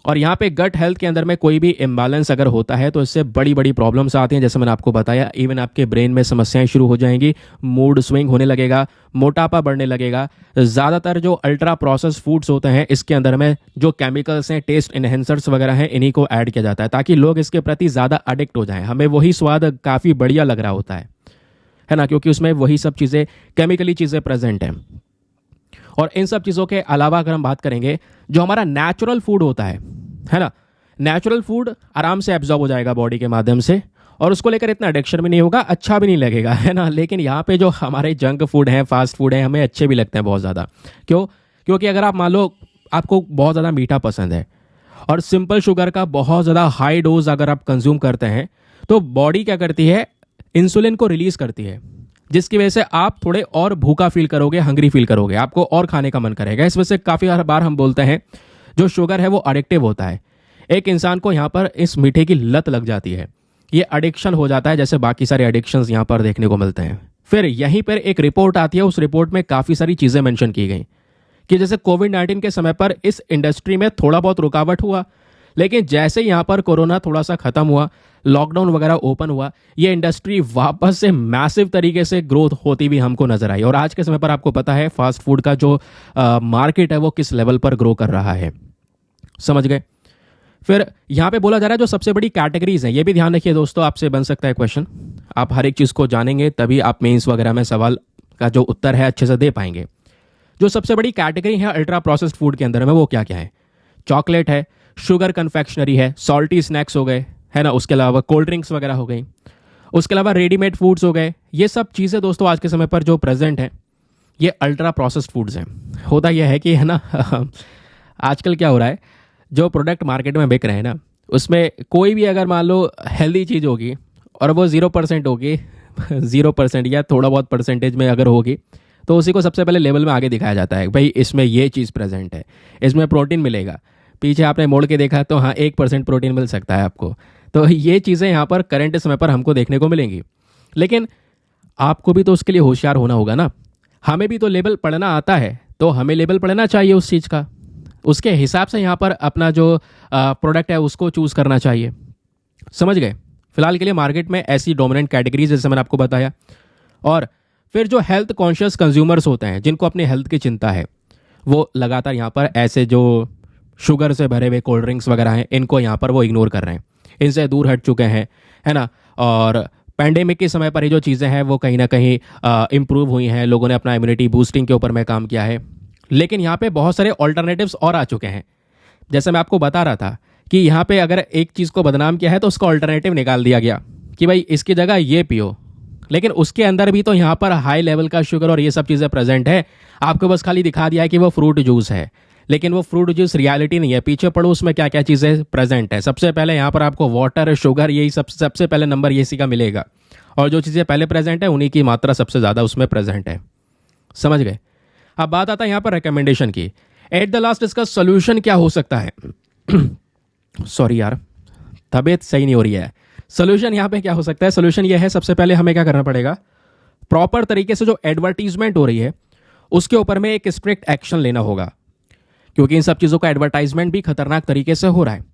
और यहाँ पे गट हेल्थ के अंदर में कोई भी इम्बैलेंस अगर होता है तो इससे बड़ी बड़ी प्रॉब्लम्स आती हैं। जैसे मैंने आपको बताया, इवन आपके ब्रेन में समस्याएं शुरू हो जाएंगी, मूड स्विंग होने लगेगा, मोटापा बढ़ने लगेगा। ज़्यादातर जो अल्ट्रा प्रोसेस फूड्स होते हैं इसके अंदर में जो केमिकल्स हैं, टेस्ट इन्हेंसर्स वगैरह हैं, इन्हीं को ऐड किया जाता है ताकि लोग इसके प्रति ज़्यादा अडिक्ट हो जाएं। हमें वही स्वाद काफ़ी बढ़िया लग रहा होता है ना, क्योंकि उसमें वही सब चीज़ें, केमिकली चीज़ें प्रेजेंट हैं। और इन सब चीज़ों के अलावा अगर हम बात करेंगे, जो हमारा नेचुरल फूड होता है ना, नेचुरल फूड आराम से एब्जॉर्ब हो जाएगा बॉडी के माध्यम से और उसको लेकर इतना एडिक्शन भी नहीं होगा, अच्छा भी नहीं लगेगा, है ना। लेकिन यहाँ पे जो हमारे जंक फूड हैं, फास्ट फूड हैं, हमें अच्छे भी लगते हैं बहुत ज़्यादा। क्योंकि अगर आप मान लो आपको बहुत ज़्यादा मीठा पसंद है और सिंपल शुगर का बहुत ज़्यादा हाई डोज अगर आप कंज्यूम करते हैं तो बॉडी क्या करती है, इंसुलिन को रिलीज करती है, जिसकी वजह से आप थोड़े और भूखा फील करोगे, हंग्री फील करोगे, आपको और खाने का मन करेगा। इस वजह से काफ़ी बार हम बोलते हैं जो शुगर है वो एडिक्टिव होता है। एक इंसान को यहाँ पर इस मीठे की लत लग जाती है, ये एडिक्शन हो जाता है, जैसे बाकी सारे एडिक्शंस यहाँ पर देखने को मिलते हैं। फिर यहीं पर एक रिपोर्ट आती है, उस रिपोर्ट में काफ़ी सारी चीज़ें मेंशन की गई कि जैसे कोविड-19 के समय पर इस इंडस्ट्री में थोड़ा बहुत रुकावट हुआ, लेकिन जैसे यहाँ पर कोरोना थोड़ा सा खत्म हुआ, लॉकडाउन वगैरह ओपन हुआ, ये इंडस्ट्री वापस से मैसिव तरीके से ग्रोथ होती भी हमको नजर आई। और आज के समय पर आपको पता है फास्ट फूड का जो मार्केट है वो किस लेवल पर ग्रो कर रहा है, समझ गए। फिर यहाँ पे बोला जा रहा है जो सबसे बड़ी कैटेगरीज हैं, ये भी ध्यान रखिए दोस्तों, आपसे बन सकता है क्वेश्चन, आप हर एक चीज़ को जानेंगे तभी आप मेंस वगैरह में सवाल का जो उत्तर है अच्छे से दे पाएंगे। जो सबसे बड़ी कैटेगरी है अल्ट्रा प्रोसेस्ड फूड के अंदर में वो क्या क्या है, चॉकलेट है, शुगर कन्फेक्शनरी है, सॉल्टी स्नैक्स हो गए, है ना, उसके अलावा कोल्ड ड्रिंक्स वगैरह हो गई, उसके अलावा रेडीमेड फूड्स हो गए। ये सब चीज़ें दोस्तों आज के समय पर जो प्रेजेंट हैं ये अल्ट्रा प्रोसेस्ड फूड्स हैं। होता यह है कि, है ना, आजकल क्या हो रहा है, जो प्रोडक्ट मार्केट में बिक रहे हैं ना उसमें कोई भी अगर मान लो हेल्दी चीज़ होगी और वो 0% होगी 0% या थोड़ा बहुत परसेंटेज में अगर होगी तो उसी को सबसे पहले लेवल में आगे दिखाया जाता है, भाई इसमें ये चीज़ प्रेजेंट है, इसमें प्रोटीन मिलेगा। पीछे आपने मोड़ के देखा तो हाँ 1% प्रोटीन मिल सकता है आपको। तो ये चीज़ें यहाँ पर करंट समय पर हमको देखने को मिलेंगी, लेकिन आपको भी तो उसके लिए होशियार होना होगा ना। हमें भी तो लेबल पढ़ना आता है, तो हमें लेबल पढ़ना चाहिए उस चीज़ का, उसके हिसाब से यहाँ पर अपना जो प्रोडक्ट है उसको चूज़ करना चाहिए, समझ गए। फिलहाल के लिए मार्केट में ऐसी डोमिनेंट कैटेगरीज जैसे मैंने आपको बताया। और फिर जो हेल्थ कॉन्शियस कंज्यूमर्स होते हैं जिनको अपनी हेल्थ की चिंता है, वो लगातार यहाँ पर ऐसे जो शुगर से भरे हुए कोल्ड ड्रिंक्स वगैरह हैं इनको यहाँ पर वो इग्नोर कर रहे हैं, इनसे दूर हट चुके हैं, है ना। और पैंडेमिक के समय पर ये जो चीज़ें हैं वो कहीं ना कहीं इम्प्रूव हुई हैं, लोगों ने अपना इम्यूनिटी बूस्टिंग के ऊपर में काम किया है। लेकिन यहाँ पे बहुत सारे ऑल्टरनेटिव्स और आ चुके हैं। जैसे मैं आपको बता रहा था कि यहाँ पे अगर एक चीज़ को बदनाम किया है तो उसका ऑल्टरनेटिव निकाल दिया गया कि भाई इसकी जगह ये पियो, लेकिन उसके अंदर भी तो यहाँ पर हाई लेवल का शुगर और ये सब चीज़ें प्रेजेंट है। आपको बस खाली दिखा दिया है कि वो फ्रूट जूस है, लेकिन वो फ्रूट जूस रियलिटी नहीं है। पीछे पढ़ो उसमें क्या क्या चीज़ें प्रेजेंट है। सबसे पहले यहाँ पर आपको वाटर, शुगर, यही सबसे पहले नंबर ये इसी का मिलेगा, और जो चीज़ें पहले प्रेजेंट है उन्हीं की मात्रा सबसे ज़्यादा उसमें प्रेजेंट है, समझ गए। अब बात आता है यहाँ पर रिकमेंडेशन की। एट द लास्ट इसका सोल्यूशन क्या हो सकता है? सॉरी यार, तबीयत सही नहीं हो रही है। सोल्यूशन यहाँ पे क्या हो सकता है? सोल्यूशन ये है, सबसे पहले हमें क्या करना पड़ेगा, प्रॉपर तरीके से जो एडवर्टीजमेंट हो रही है उसके ऊपर में एक स्ट्रिक्ट एक्शन लेना होगा, क्योंकि इन सब चीज़ों का एडवर्टाइजमेंट भी खतरनाक तरीके से हो रहा है,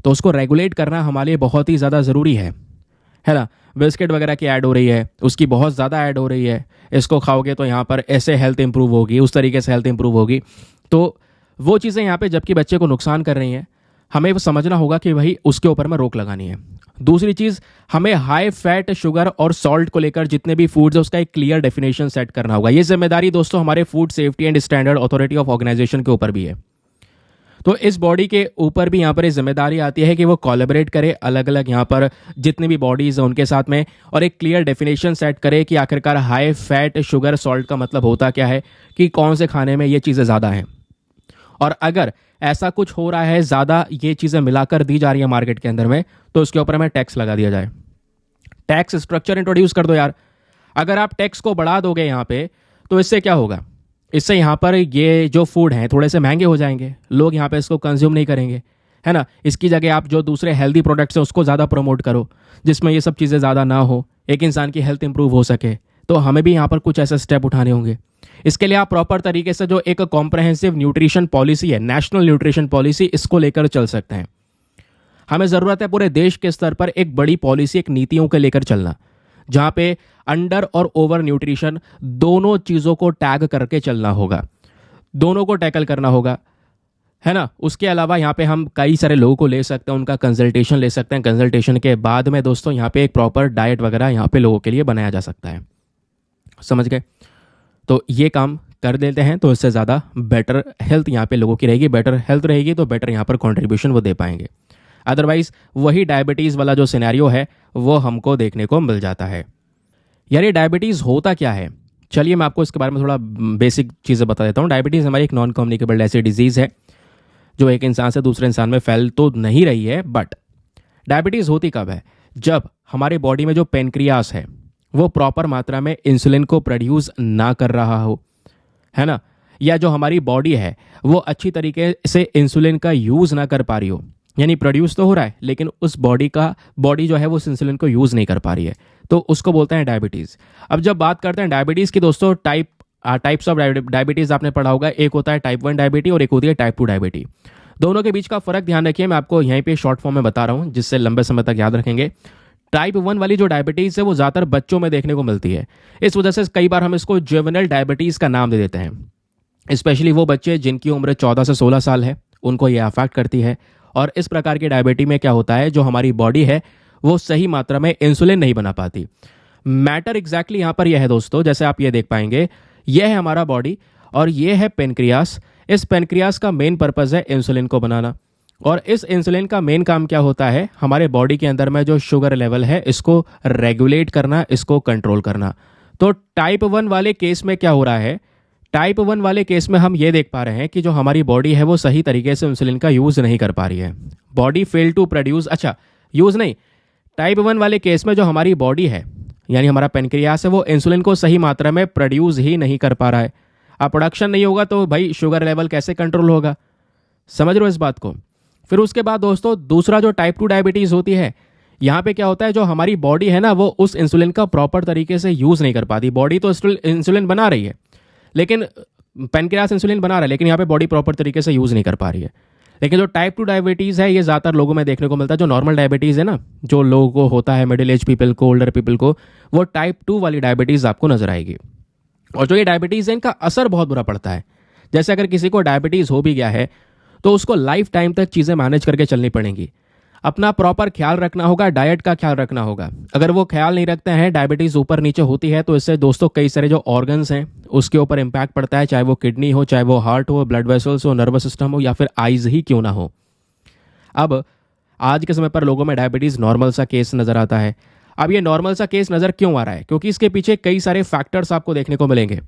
तो उसको रेगुलेट करना हमारे लिए बहुत ही ज़्यादा ज़रूरी है ना। बिस्किट वगैरह की ऐड हो रही है, उसकी बहुत ज़्यादा ऐड हो रही है, इसको खाओगे तो यहाँ पर ऐसे हेल्थ इंप्रूव होगी, उस तरीके से हेल्थ इंप्रूव होगी, तो वो चीज़ें यहाँ पे जबकि बच्चे को नुकसान कर रही हैं, हमें वो समझना होगा कि भाई उसके ऊपर में रोक लगानी है। दूसरी चीज़, हमें हाई फैट, शुगर और सॉल्ट को लेकर जितने भी फूड्स है उसका एक क्लियर डेफिनेशन सेट करना होगा। ये जिम्मेदारी दोस्तों हमारे food safety and standard authority of organisation के ऊपर भी है। तो इस बॉडी के ऊपर भी यहाँ पर ये जिम्मेदारी आती है कि वो कोलैबोरेट करे अलग अलग यहाँ पर जितनी भी बॉडीज़ हैं उनके साथ में, और एक क्लियर डेफिनेशन सेट करे कि आखिरकार हाई फैट, शुगर, सॉल्ट का मतलब होता क्या है, कि कौन से खाने में ये चीज़ें ज़्यादा हैं। और अगर ऐसा कुछ हो रहा है, ज़्यादा ये चीज़ें मिलाकर दी जा रही है मार्केट के अंदर में, तो उसके ऊपर में टैक्स लगा दिया जाए। टैक्स स्ट्रक्चर इंट्रोड्यूस कर दो यार। अगर आप टैक्स को बढ़ा दोगे यहाँ पे, तो इससे क्या होगा, इससे यहाँ पर ये जो फूड हैं थोड़े से महंगे हो जाएंगे, लोग यहाँ पे इसको कंज्यूम नहीं करेंगे, है ना। इसकी जगह आप जो दूसरे हेल्दी प्रोडक्ट्स हैं उसको ज़्यादा प्रमोट करो, जिसमें ये सब चीज़ें ज़्यादा ना हो, एक इंसान की हेल्थ इंप्रूव हो सके। तो हमें भी यहाँ पर कुछ ऐसे स्टेप उठाने होंगे। इसके लिए आप प्रॉपर तरीके से जो एक कॉम्प्रहेंसिव न्यूट्रिशन पॉलिसी है, नेशनल न्यूट्रिशन पॉलिसी, इसको लेकर चल सकते हैं। हमें ज़रूरत है पूरे देश के स्तर पर एक बड़ी पॉलिसी, एक नीतियों को लेकर चलना, जहाँ पे अंडर और ओवर न्यूट्रिशन दोनों चीज़ों को टैग करके चलना होगा, दोनों को टैकल करना होगा, है ना। उसके अलावा यहाँ पे हम कई सारे लोगों को ले सकते हैं, उनका कंसल्टेशन ले सकते हैं। कंसल्टेशन के बाद में दोस्तों यहाँ पे एक प्रॉपर डाइट वगैरह यहाँ पे लोगों के लिए बनाया जा सकता है। समझ गए? तो ये काम कर देते हैं तो इससे ज़्यादा बेटर हेल्थ यहाँ पे लोगों की रहेगी। बेटर हेल्थ रहेगी तो बेटर यहाँ पर कॉन्ट्रीब्यूशन वो दे पाएंगे। अदरवाइज वही डायबिटीज़ वाला जो सिनेरियो है वो हमको देखने को मिल जाता है। यार ये डायबिटीज़ होता क्या है? चलिए मैं आपको इसके बारे में थोड़ा बेसिक चीज़ें बता देता हूँ। डायबिटीज़ हमारी एक नॉन कम्युनिकेबल ऐसी डिजीज़ है जो एक इंसान से दूसरे इंसान में फैल तो नहीं रही है, बट डायबिटीज़ होती कब है? जब हमारी बॉडी में जो पेनक्रियास है वो प्रॉपर मात्रा में इंसुलिन को प्रोड्यूस ना कर रहा हो, है ना, या जो हमारी बॉडी है वो अच्छी तरीके से इंसुलिन का यूज़ ना कर पा रही हो। यानी प्रोड्यूस तो हो रहा है लेकिन उस बॉडी जो है वो उस इंसुलिन को यूज़ नहीं कर पा रही है, तो उसको बोलते हैं डायबिटीज़। अब जब बात करते हैं डायबिटीज़ की दोस्तों, टाइप्स ऑफ डायबिटीज़ आपने पढ़ा होगा। एक होता है टाइप 1 डायबिटी और एक होती है टाइप 2 डायबिटी। दोनों के बीच का फ़र्क ध्यान रखिए, मैं आपको यहीं पे शॉर्ट फॉर्म में बता रहा हूँ जिससे लंबे समय तक याद रखेंगे। टाइप 1 वाली जो डायबिटीज़ है वो ज़्यादातर बच्चों में देखने को मिलती है। इस वजह से कई बार हम इसको जुवेनाइल डायबिटीज़ का नाम दे देते हैं। स्पेशली वो बच्चे जिनकी उम्र 14 से 16 साल है उनको ये अफेक्ट करती है। और इस प्रकार की डायबिटी में क्या होता है, जो हमारी बॉडी है वो सही मात्रा में इंसुलिन नहीं बना पाती। मैटर एग्जैक्टली यहाँ पर यह है दोस्तों, जैसे आप ये देख पाएंगे, यह है हमारा बॉडी और ये है पेनक्रियास। इस पेनक्रियास का मेन पर्पज़ है इंसुलिन को बनाना, और इस इंसुलिन का मेन काम क्या होता है, हमारे बॉडी के अंदर में जो शुगर लेवल है इसको रेगुलेट करना, इसको कंट्रोल करना। तो टाइप 1 वाले केस में क्या हो रहा है, टाइप 1 वाले केस में हम ये देख पा रहे हैं कि जो हमारी बॉडी है वो सही तरीके से इंसुलिन का यूज़ नहीं कर पा रही है। Body fail to produce, use नहीं, टाइप 1 वाले केस में जो हमारी बॉडी है यानी हमारा पेनक्रियास है वो इंसुलिन को सही मात्रा में प्रोड्यूस ही नहीं कर पा रहा है। अब प्रोडक्शन नहीं होगा तो भाई शुगर लेवल कैसे कंट्रोल होगा? समझ रहे हो इस बात को? फिर उसके बाद दोस्तों दूसरा जो टाइप 2 डायबिटीज़ होती है, यहाँ पे क्या होता है, जो हमारी बॉडी है ना वो उस इंसुलिन का प्रॉपर तरीके से यूज़ नहीं कर पाती। बॉडी तो इंसुलिन बना रही है, लेकिन पेनक्रियास इंसुलिन बना रहा है, लेकिन यहाँ पे बॉडी प्रॉपर तरीके से यूज़ नहीं कर पा रही है। लेकिन जो टाइप 2 डायबिटीज़ है ये ज़्यादातर लोगों में देखने को मिलता है। जो नॉर्मल डायबिटीज़ है ना, जो लोगों को होता है, मिडिल एज पीपल को, ओल्डर पीपल को, वो टाइप 2 वाली डायबिटीज़ आपको नजर आएगी। और जो ये डायबिटीज़ है इनका असर बहुत बुरा पड़ता है। जैसे अगर किसी को डायबिटीज़ हो भी गया है तो उसको लाइफ टाइम तक चीज़ें मैनेज करके चलनी पड़ेंगी। अपना प्रॉपर ख्याल रखना होगा, डाइट का ख्याल रखना होगा। अगर वो ख्याल नहीं रखते हैं, डायबिटीज़ ऊपर नीचे होती है, तो इससे दोस्तों कई सारे जो ऑर्गन्स हैं उसके ऊपर इम्पैक्ट पड़ता है, चाहे वो किडनी हो, चाहे वो हार्ट हो, ब्लड वेसल्स हो, नर्वस सिस्टम हो, या फिर आइज ही क्यों ना हो। अब आज के समय पर लोगों में डायबिटीज़ नॉर्मल सा केस नज़र आता है। अब ये नॉर्मल सा केस नज़र क्यों आ रहा है? क्योंकि इसके पीछे कई सारे फैक्टर्स आपको देखने को मिलेंगे।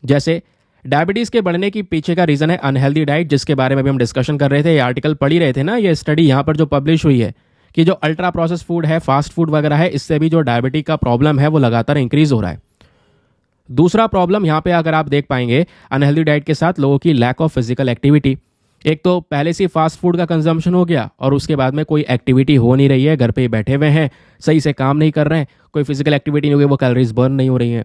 जैसे डायबिटीज़ के बढ़ने की पीछे का रीज़न है अनहेल्दी डाइट, जिसके बारे में भी हम डिस्कशन कर रहे थे, ये आर्टिकल पढ़ ही रहे थे ना, ये स्टडी यहाँ पर जो पब्लिश हुई है कि जो अल्ट्रा प्रोसेस फूड है, फास्ट फूड वगैरह है, इससे भी जो डायबिटीज का प्रॉब्लम है वो लगातार इंक्रीज हो रहा है। दूसरा प्रॉब्लम यहाँ पे अगर आप देख पाएंगे अनहेल्दी डाइट के साथ लोगों की लैक ऑफ फिजिकल एक्टिविटी। एक तो पहले से फास्ट फूड का कंजम्पशन हो गया और उसके बाद में कोई एक्टिविटी हो नहीं रही है, घर पे ही बैठे हुए हैं, सही से काम नहीं कर रहे हैं, कोई फिजिकल एक्टिविटी नहीं हो गई, वो कैलोरीज बर्न नहीं हो रही हैं।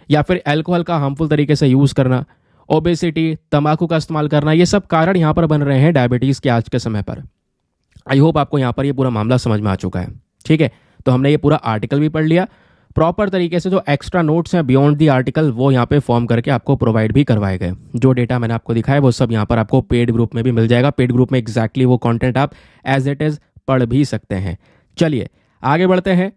या फिर अल्कोहल का हार्मफुल तरीके से यूज़ करना, ओबेसिटी, तंबाकू का इस्तेमाल करना, ये सब कारण यहाँ पर बन रहे हैं डायबिटीज़ के आज के समय पर। आई होप आपको यहाँ पर ये पूरा मामला समझ में आ चुका है। ठीक है, तो हमने ये पूरा आर्टिकल भी पढ़ लिया प्रॉपर तरीके से। जो एक्स्ट्रा नोट्स हैं बियॉन्ड दी आर्टिकल वो यहाँ पे फॉर्म करके आपको प्रोवाइड भी करवाए गए। जो डेटा मैंने आपको दिखाया वो सब यहाँ पर आपको पेड ग्रुप में भी मिल जाएगा। पेड ग्रुप में एग्जैक्टली वो कंटेंट आप एज इट इज़ पढ़ भी सकते हैं। चलिए आगे बढ़ते हैं,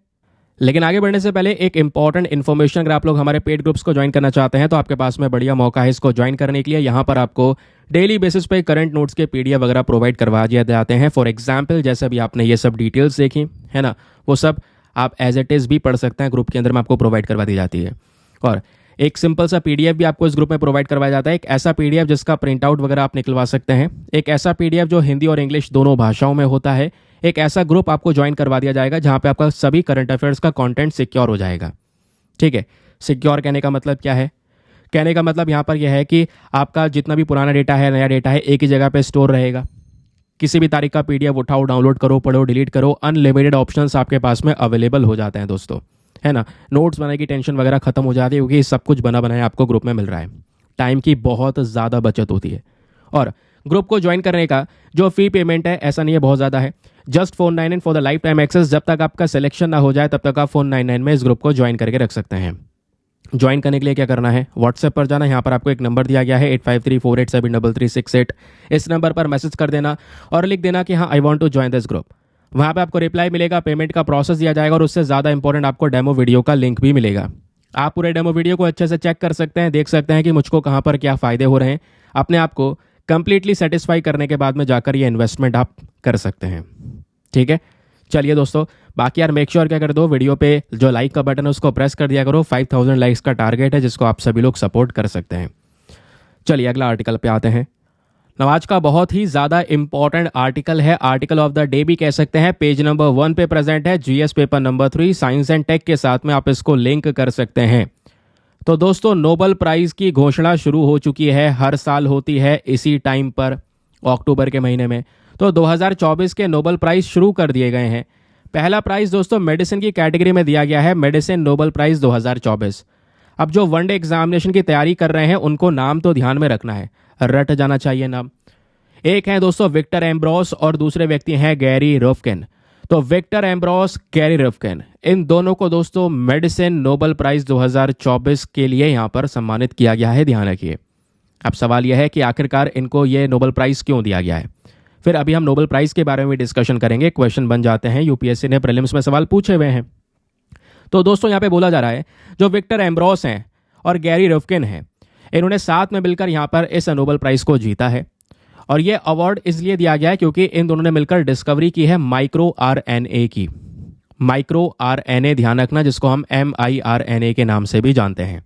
लेकिन आगे बढ़ने से पहले एक इंपॉर्टेंट इन्फॉर्मेशन, अगर आप लोग हमारे पेड ग्रुप्स को ज्वाइन करना चाहते हैं तो आपके पास में बढ़िया मौका है इसको ज्वाइन करने के लिए। यहाँ पर आपको डेली बेसिस पे करंट नोट्स के पीडीएफ वगैरह प्रोवाइड करवा दिए जाते हैं। फॉर एग्जाम्पल जैसे अभी आपने ये सब डिटेल्स देखी है ना, वो सब आप एज इट इज़ भी पढ़ सकते हैं, ग्रुप के अंदर में आपको प्रोवाइड करवा दी जाती है। और एक सिंपल सा पीडीएफ भी आपको इस ग्रुप में प्रोवाइड करवाया जाता है, एक ऐसा पीडीएफ जिसका प्रिंट आउट वगैरह आप निकलवा सकते हैं, एक ऐसा पीडीएफ जो हिंदी और इंग्लिश दोनों भाषाओं में होता है। एक ऐसा ग्रुप आपको ज्वाइन करवा दिया जाएगा जहां पे आपका सभी करंट अफेयर्स का कंटेंट सिक्योर हो जाएगा। ठीक है, सिक्योर कहने का मतलब क्या है? कहने का मतलब यहाँ पर यह है कि आपका जितना भी पुराना डेटा है, नया डेटा है, एक ही जगह पे स्टोर रहेगा। किसी भी तारीख का PDF उठाओ, डाउनलोड करो, पढ़ो, डिलीट करो, अनलिमिटेड ऑप्शंस आपके पास में अवेलेबल हो जाते हैं दोस्तों, है ना। नोट्स बनाने की टेंशन वगैरह खत्म हो जाती है, क्योंकि सब कुछ बना बनाया आपको ग्रुप में मिल रहा है। टाइम की बहुत ज़्यादा बचत होती है। और ग्रुप को ज्वाइन करने का जो फी पेमेंट है, ऐसा नहीं है बहुत ज़्यादा है, just 499 for the lifetime access. जब तक आपका सिलेक्शन ना हो जाए तब तक आप 499 में इस ग्रुप को ज्वाइन करके रख सकते हैं। ज्वाइन करने के लिए क्या करना है, व्हाट्सएप पर जाना, यहाँ पर आपको एक नंबर दिया गया है 8534873368। इस नंबर पर मैसेज कर देना और लिख देना कि हाँ I want to join this group. वहाँ पे आपको रिप्लाई मिलेगा, पेमेंट का प्रोसेस दिया जाएगा और उससे ज़्यादा इंपॉर्टेंट आपको डेमो वीडियो का लिंक भी मिलेगा। आप पूरे डेमो वीडियो को अच्छे से चेक कर सकते हैं, देख सकते हैं कि मुझको कहाँ पर क्या फ़ायदे हो रहे हैं। अपने आप को कंप्लीटली सेटिस्फाई करने के बाद में जाकर ये इन्वेस्टमेंट आप कर सकते हैं। ठीक है, चलिए दोस्तों, बाकी यार मेक श्योर क्या कर दो, वीडियो पे जो लाइक का बटन है उसको प्रेस कर दिया करो। 5000 लाइक्स का टारगेट है जिसको आप सभी लोग सपोर्ट कर सकते हैं। चलिए अगला आर्टिकल पे आते हैं। आज का बहुत ही ज़्यादा इंपॉर्टेंट आर्टिकल है, आर्टिकल ऑफ द डे भी कह सकते हैं। पेज नंबर 1 पे प्रेजेंट है, GS paper number 3 science and tech के साथ में आप इसको लिंक कर सकते हैं। तो दोस्तों, नोबेल प्राइज़ की घोषणा शुरू हो चुकी है, हर साल होती है इसी टाइम पर अक्टूबर के महीने में। तो 2024 के नोबेल प्राइज़ शुरू कर दिए गए हैं। पहला प्राइज़ दोस्तों मेडिसिन की कैटेगरी में दिया गया है, मेडिसिन नोबेल प्राइज़ 2024। अब जो वनडे एग्जामिनेशन की तैयारी कर रहे हैं उनको नाम तो ध्यान में रखना है, रट जाना चाहिए नाम। एक है दोस्तों विक्टर एम्ब्रोस और दूसरे व्यक्ति हैं गैरी रफकिन। तो विक्टर एम्ब्रोस, गैरी रफकिन, इन दोनों को दोस्तों मेडिसिन नोबेल प्राइज़ 2024 के लिए यहाँ पर सम्मानित किया गया है, ध्यान रखिए। अब सवाल यह है कि आखिरकार इनको ये नोबेल प्राइज़ क्यों दिया गया है। फिर अभी हम नोबेल प्राइज़ के बारे में डिस्कशन करेंगे, क्वेश्चन बन जाते हैं, यूपीएससी ने प्रीलिम्स में सवाल पूछे हुए हैं। तो दोस्तों यहाँ पे बोला जा रहा है जो विक्टर एम्ब्रोस हैं और गैरी रफकिन हैं, इन्होंने साथ में मिलकर यहाँ पर इस नोबेल प्राइज़ को जीता है। और ये अवार्ड इसलिए दिया गया है क्योंकि इन दोनों ने मिलकर डिस्कवरी की है माइक्रो RNA की। माइक्रो RNA ध्यान रखना, जिसको हम mRNA के नाम से भी जानते हैं।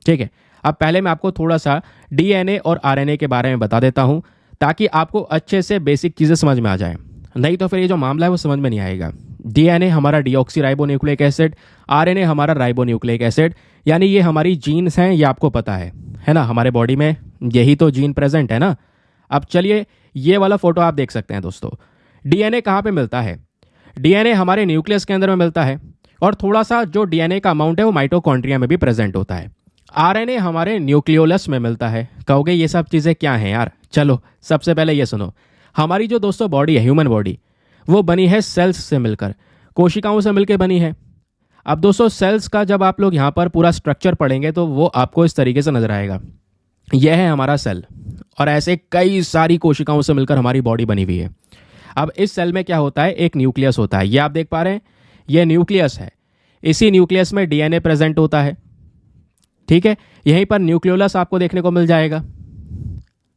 ठीक है, अब पहले मैं आपको थोड़ा सा DNA और RNA के बारे में बता देता हूँ ताकि आपको अच्छे से बेसिक चीज़ें समझ में आ जाए, नहीं तो फिर ये जो मामला है वो समझ में नहीं आएगा। DNA हमारा डीऑक्सीराइबोन्यूक्लिक एसिड, RNA हमारा राइबोन्यूक्लिक एसिड, यानी ये हमारी जीन्स हैं, ये आपको पता है ना, हमारे बॉडी में यही तो जीन प्रेजेंट है ना। अब चलिए ये वाला फोटो आप देख सकते हैं दोस्तों। DNA कहाँ पे मिलता है, DNA हमारे न्यूक्लियस के अंदर में मिलता है और थोड़ा सा जो DNA का अमाउंट है वो माइटोकॉन्ड्रिया में भी प्रेजेंट होता है। RNA हमारे न्यूक्लियोलस में मिलता है। कहोगे ये सब चीज़ें क्या हैं यार, चलो सबसे पहले ये सुनो। हमारी जो दोस्तों बॉडी है, ह्यूमन बॉडी, वो बनी है सेल्स से मिलकर, कोशिकाओं से मिलकर बनी है। अब दोस्तों सेल्स का जब आप लोग यहाँ पर पूरा स्ट्रक्चर पढ़ेंगे तो वो आपको इस तरीके से नजर आएगा। यह है हमारा सेल और ऐसे कई सारी कोशिकाओं से मिलकर हमारी बॉडी बनी हुई है। अब इस सेल में क्या होता है, एक न्यूक्लियस होता है, ये आप देख पा रहे हैं, ये न्यूक्लियस है। इसी न्यूक्लियस में DNA प्रेजेंट होता है। ठीक है, यहीं पर न्यूक्लियोलस आपको देखने को मिल जाएगा।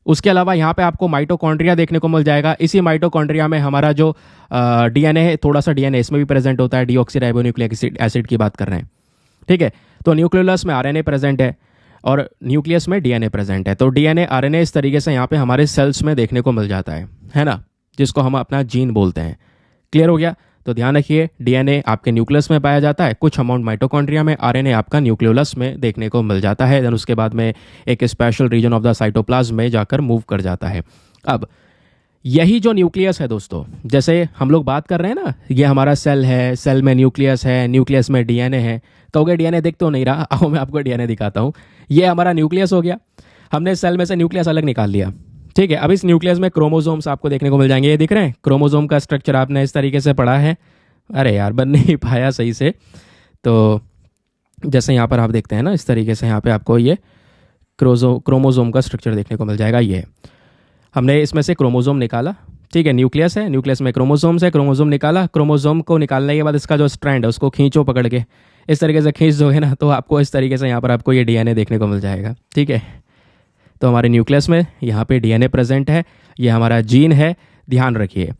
उसके अलावा यहाँ पे आपको माइटोकॉन्ड्रिया देखने को मिल जाएगा। इसी माइटोकॉन्ड्रिया में हमारा जो DNA है, थोड़ा सा DNA इसमें भी प्रेजेंट होता है, डीऑक्सीराइबोन्यूक्लिक एसिड की बात कर रहे हैं। ठीक है, तो न्यूक्लियोलस में RNA प्रेजेंट है और न्यूक्लियस में DNA प्रेजेंट है। तो DNA RNA इस तरीके से यहाँ पे हमारे सेल्स में देखने को मिल जाता है ना, जिसको हम अपना जीन बोलते हैं। क्लियर हो गया? तो ध्यान रखिए, DNA आपके न्यूक्लियस में पाया जाता है, कुछ अमाउंट माइटोकॉन्ड्रिया में, RNA आपका न्यूक्लियोलस में देखने को मिल जाता है। देन उसके बाद में एक special region of the cytoplasm में जाकर मूव कर जाता है। अब यही जो न्यूक्लियस है दोस्तों, जैसे हम लोग बात कर रहे हैं ना, ये हमारा सेल है, सेल में न्यूक्लियस है, न्यूक्लियस में DNA है। कहोगे DNA दिख तो नहीं रहा, आओ मैं आपको DNA दिखाता हूँ। ये हमारा न्यूक्लियस हो गया, हमने सेल में से न्यूक्लियस अलग निकाल लिया। ठीक है, अब इस न्यूक्लियस में क्रोमोसोम्स आपको देखने को मिल जाएंगे, ये दिख रहे हैं। क्रोमोसोम का स्ट्रक्चर आपने इस तरीके से पढ़ा है, अरे यार बन नहीं पाया सही से। तो जैसे यहाँ पर आप देखते हैं ना, इस तरीके से यहाँ पे आपको ये क्रोमोसोम का स्ट्रक्चर देखने को मिल जाएगा। ये हमने इसमें से क्रोमोसोम निकाला। ठीक है, न्यूक्लियस है, न्यूक्लियस में क्रोमोसोम्स है, क्रोमोसोम निकाला। क्रोमोसोम को निकालने के बाद इसका जो स्ट्रैंड है उसको खींचो पकड़ के, इस तरीके से खींच दोगे ना तो आपको इस तरीके से यहाँ पर आपको ये DNA देखने को मिल जाएगा। ठीक है, तो हमारे न्यूक्लियस में यहाँ पे DNA प्रेजेंट है, ये हमारा जीन है, ध्यान रखिए।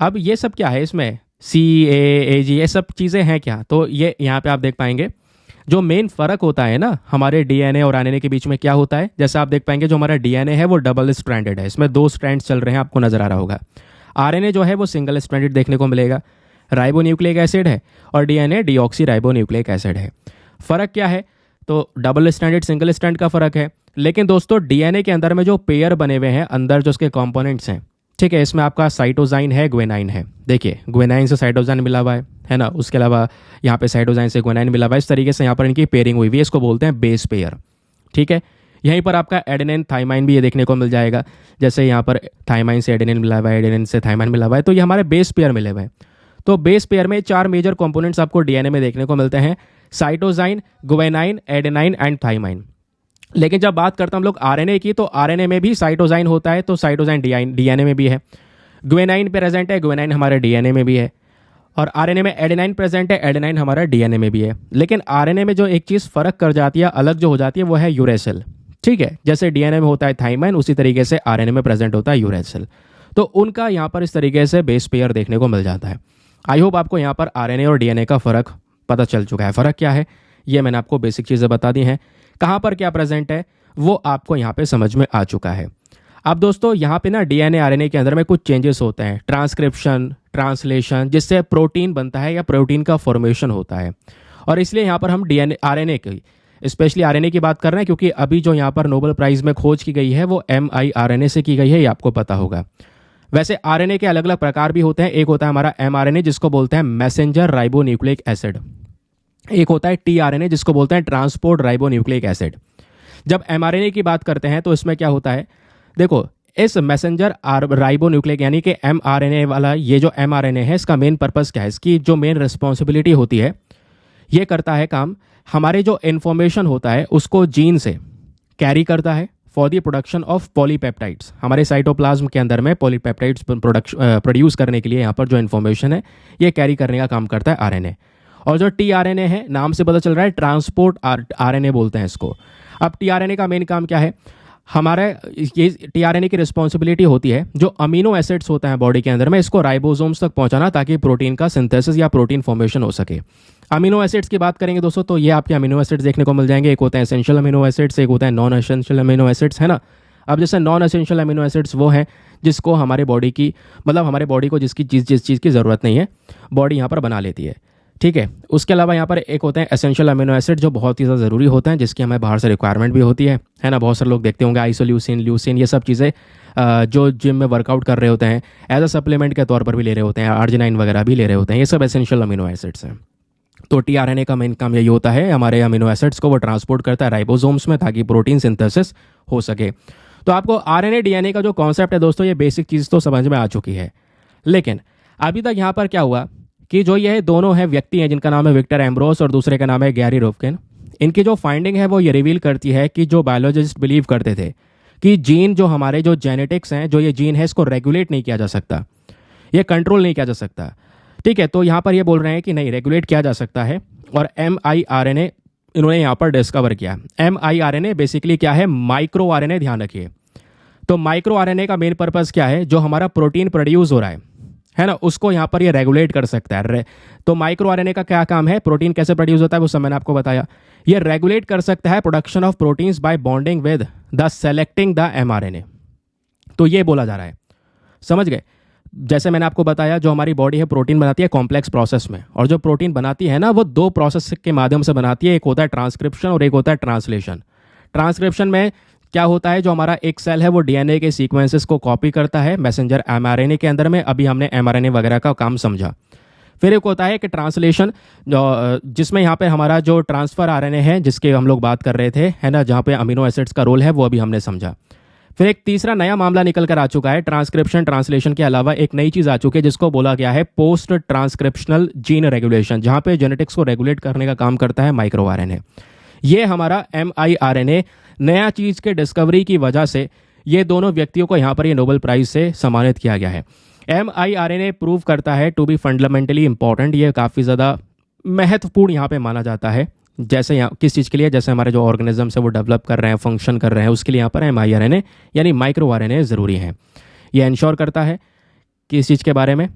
अब ये सब क्या है, इसमें CAG ये सब चीज़ें हैं क्या, तो ये यहाँ पे आप देख पाएंगे जो मेन फ़र्क होता है ना हमारे DNA और RNA के बीच में क्या होता है। जैसे आप देख पाएंगे जो हमारा DNA है वो डबल स्ट्रैंडेड है, इसमें 2 स्ट्रैंड्स चल रहे हैं, आपको नज़र आ रहा होगा। RNA जो है वो सिंगल स्ट्रैंडेड देखने को मिलेगा, राइबोन्यूक्लिक एसिड है, और DNA डीऑक्सीराइबोन्यूक्लिक एसिड है। फ़र्क क्या है, तो डबल स्ट्रैंडेड सिंगल स्ट्रैंड का फ़र्क है। लेकिन दोस्तों DNA के अंदर में जो पेयर बने हुए हैं, अंदर जो उसके कंपोनेंट्स हैं, ठीक है, इसमें आपका साइटोजाइन है, ग्वेनाइन है। देखिए ग्वेनाइन से साइटोजाइन मिला हुआ है ना, उसके अलावा यहाँ पे साइटोजाइन से ग्वेनाइन मिला हुआ है। इस तरीके से यहाँ पर इनकी पेयरिंग हुई हुई है, इसको बोलते हैं बेस पेयर। ठीक है, यहीं पर आपका एडेनिन थाइमाइन भी ये देखने को मिल जाएगा। जैसे यहाँ पर थाइमाइन से एडेनिन मिला हुआ है, एडेनिन से थाइमाइन मिला हुआ है, तो ये हमारे बेस पेयर मिले हुए हैं। तो बेस पेयर में 4 मेजर कंपोनेंट्स आपको डीएनए में देखने को मिलते हैं, साइटोजाइन, ग्वेनाइन, एडेनाइन एंड थाइमाइन। लेकिन जब बात करते हैं हम लोग आरएनए की, तो आरएनए में भी साइटोजाइन होता है, तो साइटोजाइन डीएनए में भी है। ग्वेनाइन प्रेजेंट है, ग्वेनाइन हमारे डीएनए में भी है। और आरएनए में एडेनाइन प्रेजेंट है, एडेनाइन हमारा डीएनए में भी है। लेकिन आरएनए में जो एक चीज़ फर्क कर जाती है, अलग जो हो जाती है, वो है यूरेसिल। ठीक है, जैसे डीएनए में होता है थाइमाइन, उसी तरीके से आरएनए में प्रेजेंट होता है यूरेसिल। तो उनका यहाँ पर इस तरीके से बेस पेयर देखने को मिल जाता है। आई होप आपको यहाँ पर आरएनए और डीएनए का फ़र्क पता चल चुका है। फ़र्क क्या है ये मैंने आपको बेसिक चीज़ें बता दी हैं, कहाँ पर क्या प्रेजेंट है वो आपको यहाँ पे समझ में आ चुका है। अब दोस्तों यहाँ पे ना डीएनए आरएनए के अंदर में कुछ चेंजेस होते हैं, ट्रांसक्रिप्शन, ट्रांसलेशन, जिससे प्रोटीन बनता है या प्रोटीन का फॉर्मेशन होता है। और इसलिए यहाँ पर हम डीएनए आरएनए की, स्पेशली आरएनए की बात कर रहे हैं, क्योंकि अभी जो यहाँ पर नोबेल प्राइज़ में खोज की गई है वो mRNA से की गई है, ये आपको पता होगा। वैसे आरएनए के अलग अलग प्रकार भी होते हैं। एक होता है हमारा mRNA जिसको बोलते हैं मैसेंजर राइबोन्यूक्लिक एसिड, एक होता है tRNA जिसको बोलते हैं ट्रांसपोर्ट राइबोन्यूक्लिक एसिड। जब mRNA की बात करते हैं तो इसमें क्या होता है, देखो इस मैसेंजर राइबोन्यूक्लिक यानी कि mRNA वाला ये जो mRNA है, इसका मेन पर्पस क्या है, इसकी जो मेन रिस्पॉन्सिबिलिटी होती है, ये करता है काम, हमारे जो इन्फॉर्मेशन होता है उसको जीन से कैरी करता है for the production of polypeptides. हमारे साइटोप्लाज्म के अंदर में पॉलीपेप्टाइड्स प्रोड्यूस करने के लिए यहाँ पर जो इन्फॉर्मेशन है ये कैरी करने का काम करता है आरएनए। और जो tRNA है, नाम से पता चल रहा है ट्रांसपोर्ट आरएनए बोलते हैं इसको। अब tRNA का मेन काम क्या है, हमारे ये tRNA की रिस्पॉन्सिबिलिटी होती है जो अमीनो एसिड्स होते हैं बॉडी के अंदर में, इसको राइबोसोम्स तक पहुंचाना ताकि प्रोटीन का सिंथेसिस या प्रोटीन फॉर्मेशन हो सके। अमीनो एसिड्स की बात करेंगे दोस्तों तो ये आपके अमीनो एसिड्स देखने को मिल जाएंगे। एक होते हैं एसेंशियल अमीनो एसिड्स, एक होता है नॉन एसेंशियल अमीनो एसिड्स, है ना। अब जैसे नॉन एसेंशियल अमीनो एसिड्स वो हैं जिसको हमारे बॉडी की, मतलब हमारे बॉडी को जिस चीज़ की ज़रूरत नहीं है बॉडी यहाँ पर बना लेती है। ठीक है, उसके अलावा यहाँ पर एक होते हैं एसेंशियल अमीनो एसिड जो बहुत ही ज़्यादा ज़रूरी होते हैं, जिसकी हमें बाहर से रिक्वायरमेंट भी होती है ना। बहुत सारे लोग देखते होंगे आइसोल्यूसिन, ल्यूसिन, ये सब चीज़ें जो जिम में वर्कआउट कर रहे होते हैं एज अ सप्लीमेंट के तौर पर भी ले रहे होते हैं, आर्जिनाइन वगैरह भी ले रहे होते हैं, ये सब एसेंशियल अमीनो एसिड्स हैं। तो tRNA का मेन काम यही होता है, हमारे अमीनो एसिड्स को वो ट्रांसपोर्ट करता है राइबोसोम्स में ताकि प्रोटीन सिंथेसिस हो सके। तो आपको आरएनए डीएनए का जो कॉन्सेप्ट है दोस्तों, ये बेसिक चीज़ तो समझ में आ चुकी है। लेकिन अभी तक यहाँ पर क्या हुआ कि जो ये दोनों हैं व्यक्ति हैं जिनका नाम है विक्टर एम्ब्रोस और दूसरे का नाम है गैरी रोफकिन, इनकी जो फाइंडिंग है वो ये रिवील करती है कि जो बायोलॉजिस्ट बिलीव करते थे कि जीन, जो हमारे जो जेनेटिक्स हैं, जो ये जीन है इसको रेगुलेट नहीं किया जा सकता, ये कंट्रोल नहीं किया जा सकता। ठीक है, तो यहाँ पर ये बोल रहे हैं कि नहीं, रेगुलेट किया जा सकता है। और mRNA इन्होंने यहाँ पर डिस्कवर किया। mRNA बेसिकली क्या है, माइक्रो आरएनए, ध्यान रखिए। तो माइक्रो आरएनए का मेन पर्पस क्या है, जो हमारा प्रोटीन प्रोड्यूस हो रहा है ना, उसको यहाँ पर ये रेगुलेट कर सकता है। तो माइक्रो आरएनए का क्या काम है, प्रोटीन कैसे प्रोड्यूस होता है वो सब मैंने आपको बताया। ये रेगुलेट कर सकता है production of proteins by bonding with the selecting the mRNA। तो ये बोला जा रहा है, समझ गए। जैसे मैंने आपको बताया, जो हमारी बॉडी है प्रोटीन बनाती है कॉम्प्लेक्स प्रोसेस में, और जो प्रोटीन बनाती है ना वो 2 प्रोसेस के माध्यम से बनाती है, एक होता है ट्रांसक्रिप्शन और एक होता है ट्रांसलेशन। ट्रांसक्रिप्शन में क्या होता है, जो हमारा एक सेल है वो डीएनए के सीक्वेंसेस को कॉपी करता है मैसेंजर mRNA के अंदर में, अभी हमने mRNA वगैरह का काम समझा। फिर एक होता है कि ट्रांसलेशन, जिसमें यहाँ पे हमारा जो ट्रांसफर आरएनए है जिसके हम लोग बात कर रहे थे, है ना, जहाँ पे अमीनो एसिड्स का रोल है वो अभी हमने समझा। फिर एक तीसरा नया मामला निकल कर आ चुका है, ट्रांसक्रिप्शन ट्रांसलेशन के अलावा एक नई चीज़ आ चुकी है जिसको बोला गया है पोस्ट ट्रांसक्रिप्शनल जीन रेगुलेशन, जहाँ पे जेनेटिक्स को रेगुलेट करने का काम करता है माइक्रो आरएनए। ये हमारा mRNA नया चीज़ के डिस्कवरी की वजह से ये दोनों व्यक्तियों को यहाँ पर ये नोबेल प्राइज़ से सम्मानित किया गया है। mRNA प्रूव करता है टू बी फंडामेंटली इंपॉर्टेंट, ये काफ़ी ज़्यादा महत्वपूर्ण यहाँ पे माना जाता है। जैसे यहाँ किस चीज़ के लिए, जैसे हमारे जो ऑर्गेनिजम्स है वो डेवलप कर रहे हैं, फंक्शन कर रहे हैं, उसके लिए यहाँ पर mRNA यानी माइक्रो आरएनए ज़रूरी है। ये इंश्योर करता है कि इस चीज़ के बारे में,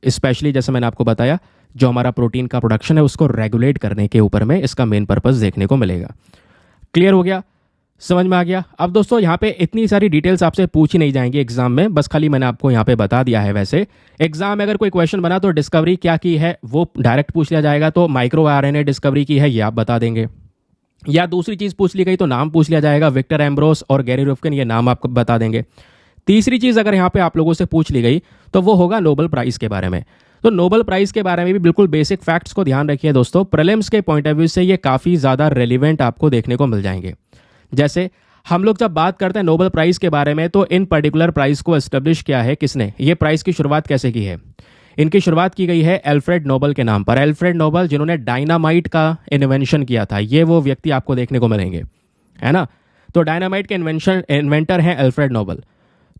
स्पेशली जैसे मैंने आपको बताया, जो हमारा प्रोटीन का प्रोडक्शन है उसको रेगुलेट करने के ऊपर में इसका मेन पर्पस देखने को मिलेगा। क्लियर हो गया, समझ में आ गया। अब दोस्तों यहाँ पे इतनी सारी डिटेल्स आपसे पूछी नहीं जाएंगी एग्जाम में, बस खाली मैंने आपको यहाँ पे बता दिया है। वैसे एग्जाम में अगर कोई क्वेश्चन बना तो डिस्कवरी क्या की है वो डायरेक्ट पूछ लिया जाएगा, तो माइक्रो आरएनए डिस्कवरी की है ये आप बता देंगे, या दूसरी चीज़ पूछ ली गई तो नाम पूछ लिया जाएगा, विक्टर एम्ब्रोस और गैरी रोफकिन, ये नाम आपको बता देंगे। तीसरी चीज़ अगर यहाँ पे आप लोगों से पूछ ली गई तो वो होगा नोबेल प्राइज़ के बारे में। तो नोबेल प्राइज़ के बारे में भी बिल्कुल बेसिक फैक्ट्स को ध्यान रखिए दोस्तों, प्रीलिम्स के पॉइंट ऑफ व्यू से ये काफ़ी ज़्यादा रेलिवेंट आपको देखने को मिल जाएंगे। जैसे हम लोग जब बात करते हैं नोबेल प्राइज़ के बारे में, तो इन पर्टिकुलर प्राइज़ को एस्टेब्लिश किया है किसने, ये प्राइज़ की शुरुआत कैसे की है? इनकी शुरुआत की गई है एल्फ्रेड नोबेल के नाम पर। एल्फ्रेड नोबेल जिन्होंने डायनामाइट का इन्वेंशन किया था, ये वो व्यक्ति आपको देखने को मिलेंगे, है ना। तो डायनामाइट के इन्वेंटर हैं एल्फ्रेड नोबेल।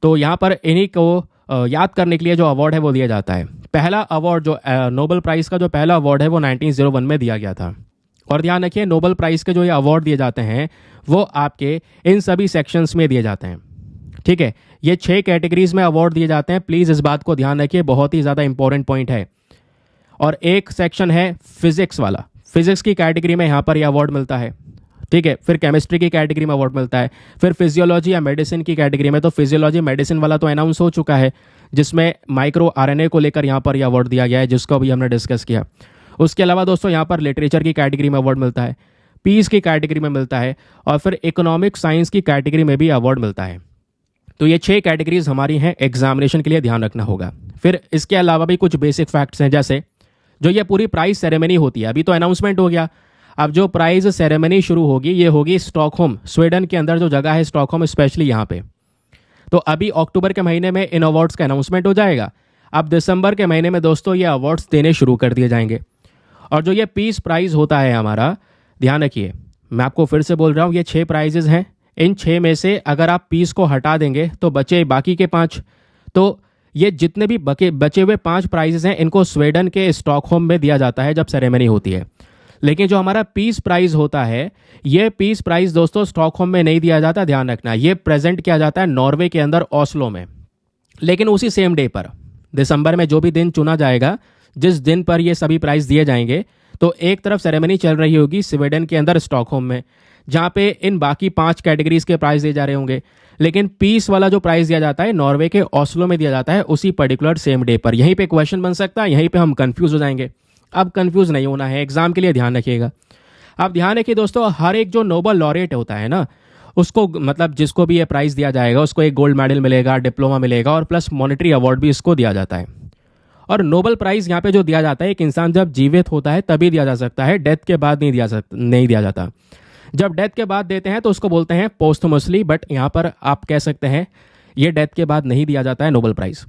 तो यहाँ पर इन्हीं को याद करने के लिए जो अवार्ड है वो दिया जाता है। पहला अवार्ड जो नोबेल प्राइज़ का जो पहला अवार्ड है वो 1901 में दिया गया था। और ध्यान रखिए नोबेल प्राइज़ के जो ये अवार्ड दिए जाते हैं वो आपके इन सभी सेक्शंस में दिए जाते हैं, ठीक है। ये 6 कैटेगरीज में अवार्ड दिए जाते हैं, प्लीज़ इस बात को ध्यान रखिए, बहुत ही ज़्यादा इंपॉर्टेंट पॉइंट है। और एक सेक्शन है फिजिक्स वाला, फिजिक्स की कैटेगरी में यहाँ पर यह अवार्ड मिलता है, ठीक है। फिर केमिस्ट्री की कैटेगरी में अवार्ड मिलता है। फिर फिजियोलॉजी या मेडिसिन की कैटेगरी में, तो फिजियोलॉजी मेडिसिन वाला तो अनाउंस हो चुका है, जिसमें माइक्रो आरएनए को लेकर यहाँ पर यह अवार्ड दिया गया है, जिसको अभी हमने डिस्कस किया। उसके अलावा दोस्तों यहाँ पर लिटरेचर की कैटेगरी में अवार्ड मिलता है, पीस की कैटेगरी में मिलता है, और फिर इकोनॉमिक साइंस की कैटेगरी में भी अवार्ड मिलता है। तो ये 6 कैटेगरीज हमारी हैं, एग्जामिनेशन के लिए ध्यान रखना होगा। फिर इसके अलावा भी कुछ बेसिक फैक्ट्स हैं, जैसे जो ये पूरी प्राइज सेरेमनी होती है, अभी तो अनाउंसमेंट हो गया, अब जो प्राइज सेरेमनी शुरू होगी ये होगी स्टॉकहोम, स्वीडन के अंदर जो जगह है स्टॉकहोम, स्पेशली यहाँ पे। तो अभी अक्टूबर के महीने में इन अवार्ड्स का अनाउंसमेंट हो जाएगा। अब दिसंबर के महीने में दोस्तों ये अवार्ड्स देने शुरू कर दिए जाएंगे। और जो ये पीस प्राइज़ होता है हमारा, ध्यान रखिए, मैं आपको फिर से बोल रहा हूँ, ये 6 प्राइजेज हैं। इन 6 में से अगर आप पीस को हटा देंगे तो बचे बाकी के 5। तो ये जितने भी बचे हुए 5 प्राइजेज हैं, इनको स्वीडन के स्टॉकहोम में दिया जाता है जब सेरेमनी होती है। लेकिन जो हमारा पीस प्राइज़ होता है, ये पीस प्राइज़ दोस्तों स्टॉकहोम में नहीं दिया जाता, ध्यान रखना। ये प्रेजेंट किया जाता है नॉर्वे के अंदर ओस्लो में, लेकिन उसी सेम डे पर, दिसंबर में जो भी दिन चुना जाएगा, जिस दिन पर ये सभी प्राइज़ दिए जाएंगे, तो एक तरफ सेरेमनी चल रही होगी स्वीडन के अंदर स्टॉकहोम में, जहाँ पे इन बाकी 5 कैटेगरीज के प्राइज़ दिए जा रहे होंगे। लेकिन पीस वाला जो प्राइज़ दिया जाता है नॉर्वे के ओस्लो में दिया जाता है, उसी पर्टिकुलर सेम डे पर। यहीं पे क्वेश्चन बन सकता है, यहीं पे हम कंफ्यूज हो जाएंगे। अब कंफ्यूज नहीं होना है, एग्जाम के लिए ध्यान रखिएगा। अब ध्यान रखिए दोस्तों, हर एक जो नोबेल लॉरेट होता है ना, उसको मतलब जिसको भी ये प्राइज़ दिया जाएगा उसको एक गोल्ड मेडल मिलेगा, डिप्लोमा मिलेगा, और प्लस मॉनेटरी अवार्ड भी इसको दिया जाता है। और नोबेल प्राइज़ यहाँ पे जो दिया जाता है, एक इंसान जब जीवित होता है तभी दिया जा सकता है, डेथ के बाद नहीं दिया जाता। जब डेथ के बाद देते हैं तो उसको बोलते हैं पोस्टमसली, बट यहाँ पर आप कह सकते हैं ये डेथ के बाद नहीं दिया जाता है नोबेल प्राइज़।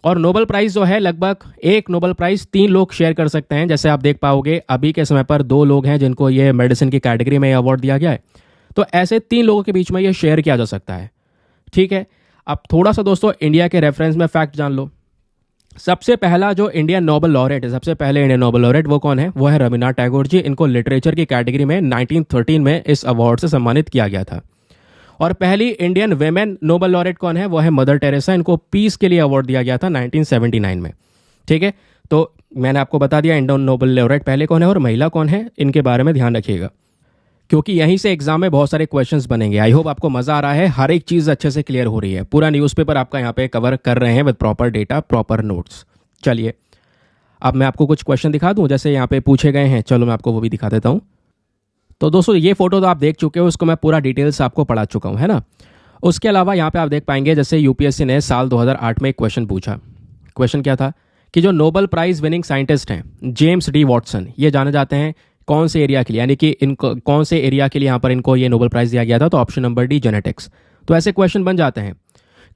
और नोबेल प्राइज़ जो है, लगभग एक नोबेल प्राइज़ 3 लोग शेयर कर सकते हैं। जैसे आप देख पाओगे अभी के समय पर 2 लोग हैं जिनको ये मेडिसिन की कैटेगरी में अवार्ड दिया गया है। तो ऐसे 3 लोगों के बीच में ये शेयर किया जा सकता है, ठीक है। अब थोड़ा सा दोस्तों इंडिया के रेफरेंस में फैक्ट जान लो। सबसे पहला जो इंडियन नोबेल लॉरेट है, सबसे पहले इंडियन नोबेल लॉरेट वो कौन है? वो है रविन्द्रनाथ टैगोर जी। इनको लिटरेचर की कैटेगरी में 1913 में इस अवार्ड से सम्मानित किया गया था। और पहली इंडियन वेमेन नोबेल लॉरेट कौन है? वो है मदर टेरेसा। इनको पीस के लिए अवार्ड दिया गया था 1979 में, ठीक है। तो मैंने आपको बता दिया इंडियन नोबेल लॉरेट पहले कौन है और महिला कौन है, इनके बारे में ध्यान रखिएगा, क्योंकि यहीं से एग्जाम में बहुत सारे क्वेश्चंस बनेंगे। आई होप आपको मजा आ रहा है, हर एक चीज़ अच्छे से क्लियर हो रही है। पूरा न्यूज़पेपर आपका यहाँ पे कवर कर रहे हैं with proper data, proper notes. चलिए अब मैं आपको कुछ क्वेश्चन दिखा दूं, जैसे यहाँ पे पूछे गए हैं। चलो मैं आपको वो भी दिखा देता हूँ। तो दोस्तों ये फोटो तो आप देख चुके हो, उसको मैं पूरा डिटेल्स आपको पढ़ा चुका हूँ, है ना। उसके अलावा यहाँ पे आप देख पाएंगे जैसे यूपीएससी ने साल 2008 में एक क्वेश्चन पूछा। क्वेश्चन क्या था कि जो नोबेल प्राइज़ विनिंग साइंटिस्ट हैं जेम्स डी वॉटसन, ये जाने जाते हैं कौन से एरिया के लिए, यानी कि इनको कौन से एरिया के लिए यहाँ पर इनको ये नोबेल प्राइज़ दिया गया था? तो ऑप्शन नंबर डी, जेनेटिक्स। तो ऐसे क्वेश्चन बन जाते हैं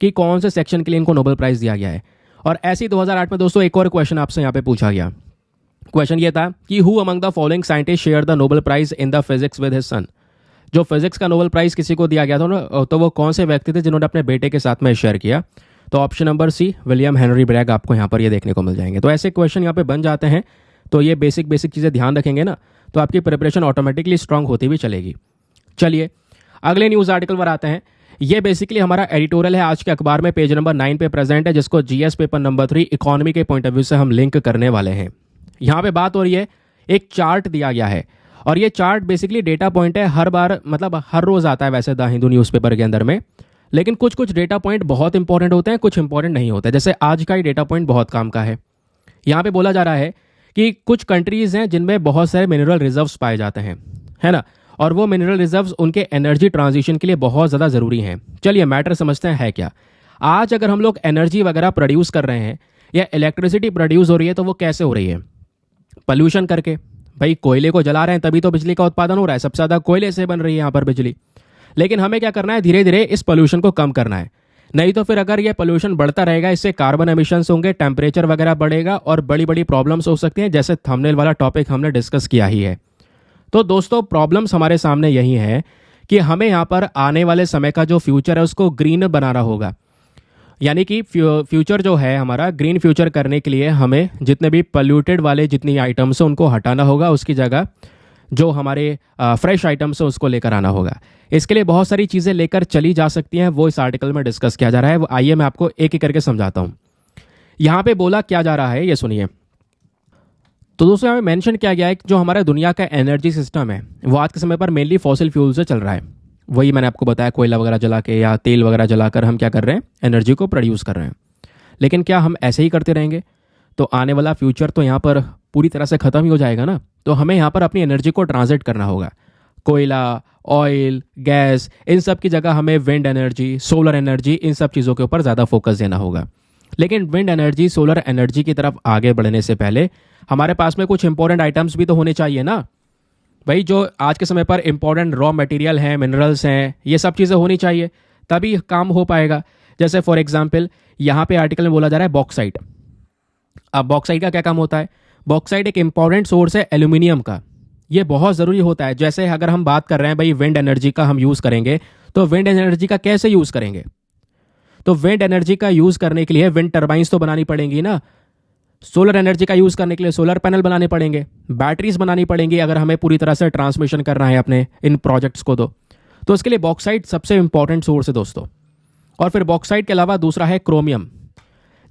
कि कौन से सेक्शन के लिए इनको नोबेल प्राइज़ दिया गया है। और ऐसे ही 2008 में दोस्तों एक और क्वेश्चन आपसे यहाँ पे पूछा गया। क्वेश्चन ये था कि who among the following scientist share the Nobel prize in the physics with his son. जो फिजिक्स का नोबेल प्राइज किसी को दिया गया था ना, तो वो कौन से व्यक्ति थे जिन्होंने अपने बेटे के साथ में शेयर किया? तो option number C, William Henry Bragg, आपको यहाँ पर ये देखने को मिल जाएंगे। तो ऐसे क्वेश्चन यहाँ पे बन जाते हैं। तो ये बेसिक चीज़ें ध्यान रखेंगे ना, तो आपकी प्रिपरेशन ऑटोमेटिकली स्ट्रांग होती हुई चलेगी। चलिए अगले न्यूज़ आर्टिकल पर आते हैं। ये बेसिकली हमारा एडिटोरियल है आज के अखबार में, पेज नंबर 9 पे प्रेजेंट है, जिसको जीएस पेपर नंबर 3 इकोनॉमी के पॉइंट ऑफ व्यू से हम लिंक करने वाले हैं। यहाँ पे बात हो रही है, एक चार्ट दिया गया है और ये चार्ट बेसिकली डेटा पॉइंट है। हर बार मतलब हर रोज़ आता है वैसे द हिंदू न्यूज़पेपर के अंदर में, लेकिन कुछ डेटा पॉइंट बहुत इंपॉर्टेंट होते हैं, कुछ इंपॉर्टेंट नहीं होते। जैसे आज का ही डेटा पॉइंट बहुत काम का है। यहाँ पे बोला जा रहा है कि कुछ कंट्रीज़ हैं जिनमें बहुत सारे मिनरल रिजर्व्स पाए जाते हैं, है ना, और वो मिनरल रिजर्व्स उनके एनर्जी ट्रांजिशन के लिए बहुत ज़्यादा ज़रूरी हैं। चलिए मैटर समझते हैं है क्या। आज अगर हम लोग एनर्जी वगैरह प्रोड्यूस कर रहे हैं या इलेक्ट्रिसिटी प्रोड्यूस हो रही है तो वो कैसे हो रही है? पॉल्यूशन करके। भाई कोयले को जला रहे हैं तभी तो बिजली का उत्पादन हो रहा है, सबसे ज़्यादा कोयले से बन रही है यहाँ पर बिजली। लेकिन हमें क्या करना है, धीरे धीरे इस पोल्यूशन को कम करना है। नहीं तो फिर अगर ये पोल्यूशन बढ़ता रहेगा, इससे कार्बन एमिशंस होंगे, टेम्परेचर वगैरह बढ़ेगा और बड़ी बड़ी प्रॉब्लम्स हो सकती हैं, जैसे थंबनेल वाला टॉपिक हमने डिस्कस किया ही है। तो दोस्तों प्रॉब्लम्स हमारे सामने यही है कि हमें यहाँ पर आने वाले समय का जो फ्यूचर है उसको ग्रीन बनाना होगा। यानी कि फ्यूचर जो है हमारा, ग्रीन फ्यूचर करने के लिए हमें जितने भी पोल्यूटेड वाले जितनी आइटम्स हैं उनको हटाना होगा, उसकी जगह जो हमारे फ्रेश आइटम्स हैं उसको लेकर आना होगा। इसके लिए बहुत सारी चीज़ें लेकर चली जा सकती हैं, वो इस आर्टिकल में डिस्कस किया जा रहा है। वो आइए मैं आपको एक एक करके समझाता हूँ। यहाँ पे बोला क्या जा रहा है ये सुनिए। तो दोस्तों यहाँ पे मेंशन किया गया है कि जो हमारा दुनिया का एनर्जी सिस्टम है वो आज के समय पर मेनली फॉसिल फ्यूल से चल रहा है। वही मैंने आपको बताया, कोयला वगैरह जला के या तेल वगैरह जलाकर हम क्या कर रहे हैं, एनर्जी को प्रोड्यूस कर रहे हैं। लेकिन क्या हम ऐसे ही करते रहेंगे तो आने वाला फ्यूचर तो यहाँ पर पूरी तरह से ख़त्म ही हो जाएगा ना। तो हमें यहाँ पर अपनी एनर्जी को ट्रांजिट करना होगा। कोयला, ऑयल, गैस, इन सब की जगह हमें विंड एनर्जी, सोलर एनर्जी, इन सब चीज़ों के ऊपर ज़्यादा फोकस देना होगा। लेकिन विंड एनर्जी, सोलर एनर्जी की तरफ आगे बढ़ने से पहले हमारे पास में कुछ इंपॉर्टेंट आइटम्स भी तो होने चाहिए ना भाई। जो आज के समय पर इंपॉर्टेंट रॉ मटेरियल हैं, मिनरल्स हैं, ये सब चीज़ें होनी चाहिए, तभी काम हो पाएगा। जैसे फॉर एग्जांपल यहाँ पे आर्टिकल में बोला जा रहा है बॉक्साइट। अब बॉक्साइट का क्या काम होता है? बॉक्साइट एक इंपॉर्टेंट सोर्स है एल्यूमिनियम का। ये बहुत ज़रूरी होता है। जैसे अगर हम बात कर रहे हैं भाई विंड एनर्जी का हम यूज़ करेंगे, तो विंड एनर्जी का कैसे यूज़ करेंगे? तो विंड एनर्जी का यूज़ करने के लिए विंड टर्बाइंस तो बनानी पड़ेंगी ना। सोलर एनर्जी का यूज़ करने के लिए सोलर पैनल बनाने पड़ेंगे, बैटरीज बनानी पड़ेंगी अगर हमें पूरी तरह से ट्रांसमिशन करना है अपने इन प्रोजेक्ट्स को। तो उसके लिए बॉक्साइट सबसे इंपॉर्टेंट सोर्स है दोस्तों। और फिर बॉक्साइट के अलावा दूसरा है क्रोमियम।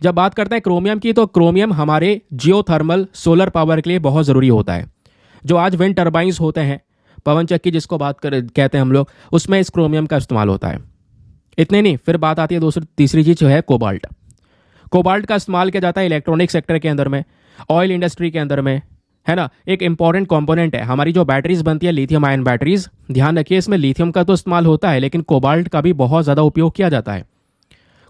जब बात करते हैं क्रोमियम की, तो क्रोमियम हमारे जियोथर्मल सोलर पावर के लिए बहुत ज़रूरी होता है। जो आज विंड टर्बाइंस होते हैं, पवन चक्की जिसको कहते हैं हम लोग, उसमें इस क्रोमियम का इस्तेमाल होता है। इतने नहीं, फिर बात आती है तीसरी चीज़ जो है कोबाल्ट। कोबाल्ट का इस्तेमाल किया जाता है इलेक्ट्रॉनिक सेक्टर के अंदर में, ऑयल इंडस्ट्री के अंदर में, है ना। एक इंपॉर्टेंट कंपोनेंट है हमारी जो बैटरीज बनती है, लिथियम आयन बैटरीज। ध्यान रखिए इसमें लिथियम का तो इस्तेमाल होता है, लेकिन कोबाल्ट का भी बहुत ज़्यादा उपयोग किया जाता है।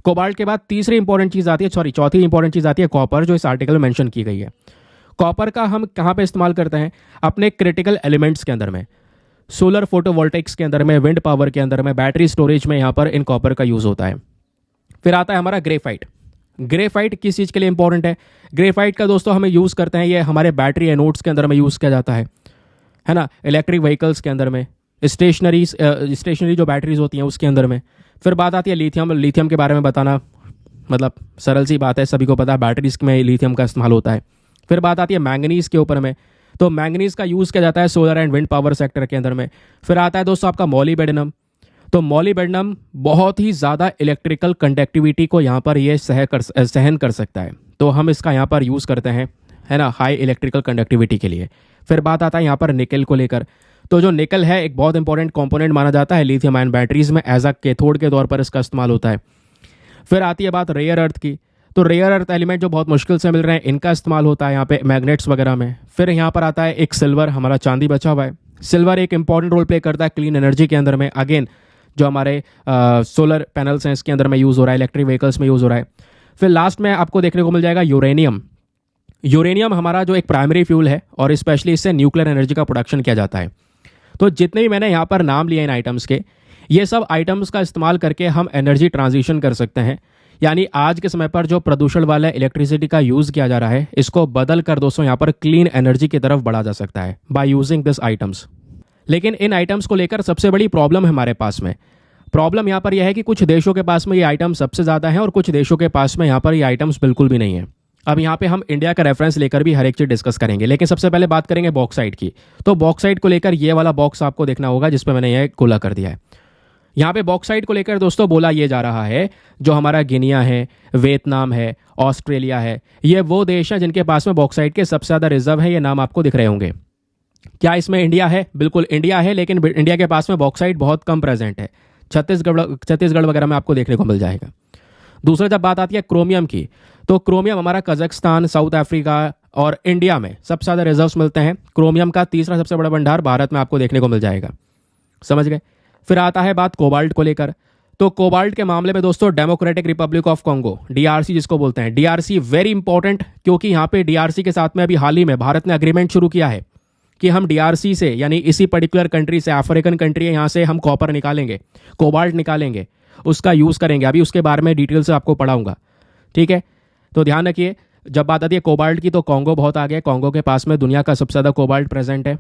कोबाल्ट के बाद तीसरी इंपॉर्टेंट चीज़ आती है, चौथी इंपॉर्टेंट चीज़ आती है कॉपर, जो इस आर्टिकल में मेंशन की गई है। कॉपर का हम कहाँ पे इस्तेमाल करते हैं? अपने क्रिटिकल एलिमेंट्स के अंदर में, सोलर फोटोवोल्टेक्स के अंदर में, विंड पावर के अंदर में, बैटरी स्टोरेज में यहाँ पर इन कॉपर का यूज़ होता है। फिर आता है हमारा ग्रेफाइट। ग्रेफाइट किस चीज़ के लिए इंपॉर्टेंट है? ग्रेफाइट का दोस्तों हमें यूज़ करते हैं, ये हमारे बैटरी एनोड्स के अंदर में यूज़ किया जाता है ना, इलेक्ट्रिक व्हीकल्स के अंदर में, स्टेशनरी जो बैटरीज होती हैं उसके अंदर में। फिर बात आती है लिथियम। लिथियम के बारे में बताना मतलब सरल सी बात है, सभी को पता है बैटरीज में लिथियम का इस्तेमाल होता है। फिर बात आती है मैंगनीज के ऊपर में, तो मैंगनीज का यूज़ किया जाता है solar and wind power sector के अंदर में। फिर आता है दोस्तों आपका मॉलीबेडनम। तो मॉलीबेडनम बहुत ही ज़्यादा इलेक्ट्रिकल कंडक्टिविटी को यहाँ पर ये सहन कर सकता है, तो हम इसका यहाँ पर यूज़ करते हैं, है ना, हाई इलेक्ट्रिकल कंडक्टिविटी के लिए। फिर बात आता है यहाँ पर निकल को लेकर। तो जो निकल है एक बहुत इंपॉर्टेंट कंपोनेंट माना जाता है लिथियम आयन बैटरीज में, एज अ कैथोड के तौर पर इसका इस्तेमाल होता है। फिर आती है बात रेयर अर्थ की। तो रेयर अर्थ एलिमेंट जो बहुत मुश्किल से मिल रहे हैं, इनका इस्तेमाल होता है यहाँ पे मैग्नेट्स वगैरह में। फिर यहाँ पर आता है एक सिल्वर, हमारा चांदी बचा हुआ है। सिल्वर एक इंपॉर्टेंट रोल प्ले करता है क्लीन एनर्जी के अंदर में। अगेन जो हमारे सोलर पैनल्स हैं इसके अंदर में यूज़ हो रहा है, इलेक्ट्रिक व्हीकल्स में यूज़ हो रहा है। फिर लास्ट में आपको देखने को मिल जाएगा यूरेनियम। यूरेनियम हमारा जो एक प्राइमरी फ्यूल है और स्पेशली इससे न्यूक्लियर एनर्जी का प्रोडक्शन किया जाता है। तो जितने भी मैंने यहाँ पर नाम लिए इन आइटम्स के, ये सब आइटम्स का इस्तेमाल करके हम एनर्जी ट्रांजिशन कर सकते हैं। यानी आज के समय पर जो प्रदूषण वाला इलेक्ट्रिसिटी का यूज़ किया जा रहा है, इसको बदल कर दोस्तों यहाँ पर क्लीन एनर्जी की तरफ बढ़ा जा सकता है बाय यूजिंग दिस आइटम्स। लेकिन इन आइटम्स को लेकर सबसे बड़ी प्रॉब्लम है हमारे पास में। प्रॉब्लम यहाँ पर यह है कि कुछ देशों के पास में ये आइटम सबसे ज़्यादा हैं और कुछ देशों के पास में यहाँ पर ये आइटम्स बिल्कुल भी नहीं है। अब यहाँ पे हम इंडिया का रेफरेंस लेकर भी हर एक चीज़ डिस्कस करेंगे, लेकिन सबसे पहले बात करेंगे बॉक्साइट की। तो बॉक्साइट को लेकर ये वाला बॉक्स आपको देखना होगा जिस पर मैंने यह खुला कर दिया है। यहाँ पे बॉक्साइट को लेकर दोस्तों बोला ये जा रहा है, जो हमारा गिनिया है, वियतनाम है, ऑस्ट्रेलिया है, ये वो देश हैं जिनके पास में बॉक्साइट के सबसे ज़्यादा रिजर्व है। ये नाम आपको दिख रहे होंगे। क्या इसमें इंडिया है? बिल्कुल इंडिया है, लेकिन इंडिया के पास में बॉक्साइट बहुत कम प्रेजेंट है। छत्तीसगढ़ वगैरह में आपको देखने को मिल जाएगा। दूसरा जब बात आती है क्रोमियम की, तो क्रोमियम हमारा कजाकिस्तान, साउथ अफ्रीका और इंडिया में सबसे ज़्यादा रिजर्व्स मिलते हैं। क्रोमियम का तीसरा सबसे बड़ा भंडार भारत में आपको देखने को मिल जाएगा। समझ गए? फिर आता है बात कोबाल्ट को लेकर। तो कोबाल्ट के मामले में दोस्तों democratic Republic of Congo, DRC जिसको बोलते हैं, डीआरसी वेरी इंपॉर्टेंट, क्योंकि यहाँ पे डीआरसी के साथ में अभी हाल ही में भारत ने अग्रीमेंट शुरू किया है कि हम डीआरसी से, यानी इसी पर्टिकुलर कंट्री से, अफ्रीकन कंट्री है, यहाँ से हम कॉपर निकालेंगे, कोबाल्ट निकालेंगे, उसका यूज़ करेंगे। अभी उसके बारे में डिटेल से आपको पढ़ाऊंगा, ठीक है। तो ध्यान रखिए, जब बात आती है कोबाल्ट की तो कॉन्गो बहुत आगे है। कॉन्गो के पास में दुनिया का सबसे ज़्यादा कोबाल्ट प्रेजेंट है।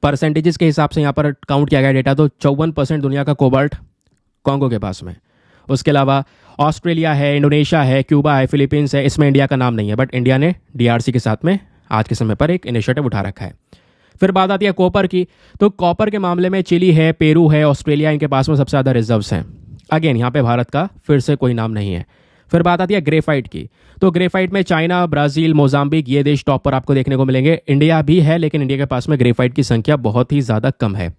परसेंटेजेस के हिसाब से यहाँ पर काउंट किया गया डेटा, तो 54% दुनिया का कोबाल्ट कॉन्गो के पास में। उसके अलावा ऑस्ट्रेलिया है, इंडोनेशिया है, क्यूबा है, फिलीपींस है, इसमें इंडिया का नाम नहीं है, बट इंडिया ने डीआरसी के साथ में आज के समय पर एक इनिशिएटिव उठा रखा है। फिर बात आती है कॉपर की, तो कॉपर के मामले में चिली है, पेरू है, ऑस्ट्रेलिया, इनके पास में सबसे ज़्यादा रिजर्व्स हैं। अगेन यहाँ पे भारत का फिर से कोई नाम नहीं है। फिर बात आती है ग्रेफाइट की, तो ग्रेफाइट में चाइना, ब्राज़ील, मोजाम्बिक, ये देश टॉप पर आपको देखने को मिलेंगे। इंडिया भी है, लेकिन इंडिया के पास में ग्रेफाइट की संख्या बहुत ही ज़्यादा कम है।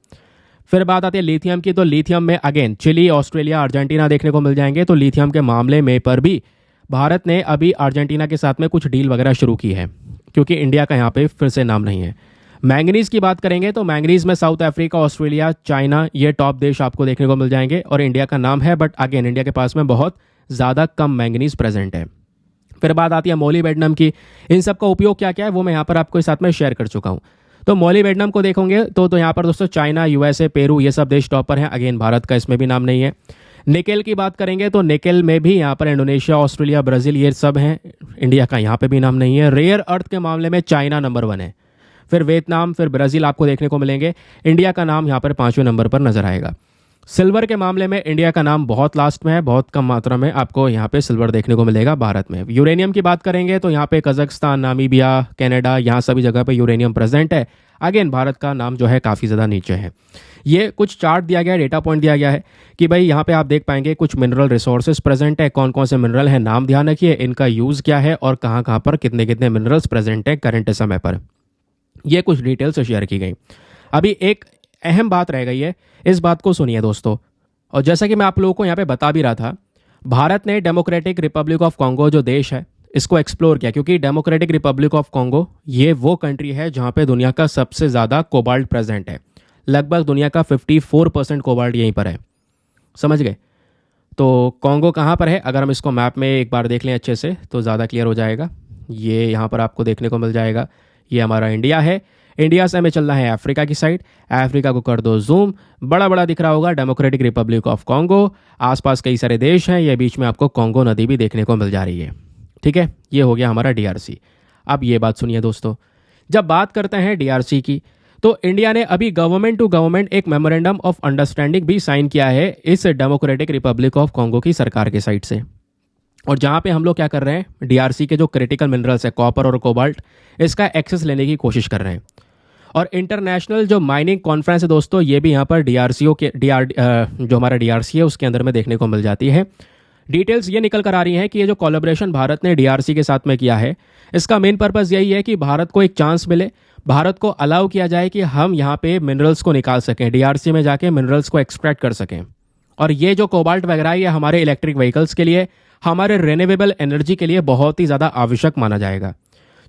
फिर बात आती है लिथियम की, तो लिथियम में अगेन चिली, ऑस्ट्रेलिया, अर्जेंटीना देखने को मिल जाएंगे। तो लिथियम के मामले में पर भी भारत ने अभी अर्जेंटीना के साथ में कुछ डील वगैरह शुरू की है, क्योंकि इंडिया का यहाँ पे फिर से नाम नहीं है। मैंगनीज की बात करेंगे तो मैंगनीज में साउथ अफ्रीका, ऑस्ट्रेलिया, चाइना, ये टॉप देश आपको देखने को मिल जाएंगे, और इंडिया का नाम है, बट अगेन इंडिया के पास में बहुत ज़्यादा कम मैंगनीज प्रेजेंट है। फिर बात आती है मोलिब्डेनम की, इन सब का उपयोग क्या क्या है वो मैं यहाँ पर आपको साथ में शेयर कर चुका हूँ। तो मोलिब्डेनम को देखोगे तो यहाँ पर दोस्तों चाइना, यूएसए, पेरू, ये सब देश टॉप पर हैं। अगेन भारत का इसमें भी नाम नहीं है। निकेल की बात करेंगे तो निकेल में भी यहाँ पर इंडोनेशिया, ऑस्ट्रेलिया, ब्राज़ील, ये सब हैं। इंडिया का यहाँ पे भी नाम नहीं है। रेयर अर्थ के मामले में चाइना नंबर 1 है, फिर वियतनाम, फिर ब्राज़ील आपको देखने को मिलेंगे। इंडिया का नाम यहाँ पर 5वें नंबर पर नजर आएगा। सिल्वर के मामले में इंडिया का नाम बहुत लास्ट में है, बहुत कम मात्रा में आपको यहाँ पे सिल्वर देखने को मिलेगा भारत में। यूरेनियम की बात करेंगे तो यहाँ पे कजाकिस्तान, नामीबिया, कनाडा, यहाँ सभी जगह पे यूरेनियम प्रेजेंट है। अगेन भारत का नाम जो है काफ़ी ज़्यादा नीचे है। ये कुछ चार्ट दिया गया है, डेटा पॉइंट दिया गया है कि भाई यहाँ पे आप देख पाएंगे कुछ मिनरल रिसोर्सेज प्रेजेंट है, कौन कौन से मिनरल हैं, नाम ध्यान रखिए, इनका यूज़ क्या है और कहाँ कहाँ पर कितने कितने मिनरल्स प्रेजेंट है करंट समय पर। ये कुछ डिटेल्स शेयर की गई। अभी एक अहम बात रह गई है, इस बात को सुनिए दोस्तों। और जैसा कि मैं आप लोगों को यहाँ पे बता भी रहा था, भारत ने डेमोक्रेटिक रिपब्लिक ऑफ कॉन्गो जो देश है इसको एक्सप्लोर किया, क्योंकि डेमोक्रेटिक रिपब्लिक ऑफ कॉन्गो ये वो कंट्री है जहाँ पे दुनिया का सबसे ज़्यादा कोबाल्ट प्रेजेंट है। लगभग दुनिया का 54% कोबाल्ट यहीं पर है, समझ गए। तो कॉन्गो कहाँ पर है, अगर हम इसको मैप में एक बार देख लें अच्छे से तो ज़्यादा क्लियर हो जाएगा। ये यहाँ पर आपको देखने को मिल जाएगा, ये हमारा इंडिया है। इंडिया से हमें चलना है अफ्रीका की साइड, अफ्रीका को कर दो जूम, बड़ा बड़ा दिख रहा होगा डेमोक्रेटिक रिपब्लिक ऑफ कॉन्गो। आसपास कई सारे देश हैं, ये बीच में आपको कॉन्गो नदी भी देखने को मिल जा रही है, ठीक है। ये हो गया हमारा डीआरसी। अब ये बात सुनिए दोस्तों, जब बात करते हैं डीआरसी की तो इंडिया ने अभी गवर्नमेंट टू गवर्नमेंट एक मेमोरेंडम ऑफ अंडरस्टैंडिंग भी साइन किया है इस डेमोक्रेटिक रिपब्लिक ऑफ कॉन्गो की सरकार के साइड से। और जहाँ पे हम लोग क्या कर रहे हैं, डीआरसी के जो क्रिटिकल मिनरल्स है कॉपर और कोबाल्ट, इसका एक्सेस लेने की कोशिश कर रहे हैं। और इंटरनेशनल जो माइनिंग कॉन्फ्रेंस है दोस्तों, ये भी यहाँ पर डीआरसीओ के जो हमारा डीआरसी है उसके अंदर में देखने को मिल जाती है। डिटेल्स ये निकल कर आ रही हैं कि ये जो कोलैबोरेशन भारत ने डीआरसी के साथ में किया है, इसका मेन पर्पस यही है कि भारत को एक चांस मिले, भारत को अलाउ किया जाए कि हम यहाँ पे मिनरल्स को निकाल सकें, डीआरसी में जाके मिनरल्स को एक्सट्रैक्ट कर सकें। और ये जो कोबाल्ट वगैरह ये हमारे इलेक्ट्रिक व्हीकल्स के लिए, हमारे रिन्यूएबल एनर्जी के लिए बहुत ही ज़्यादा आवश्यक माना जाएगा।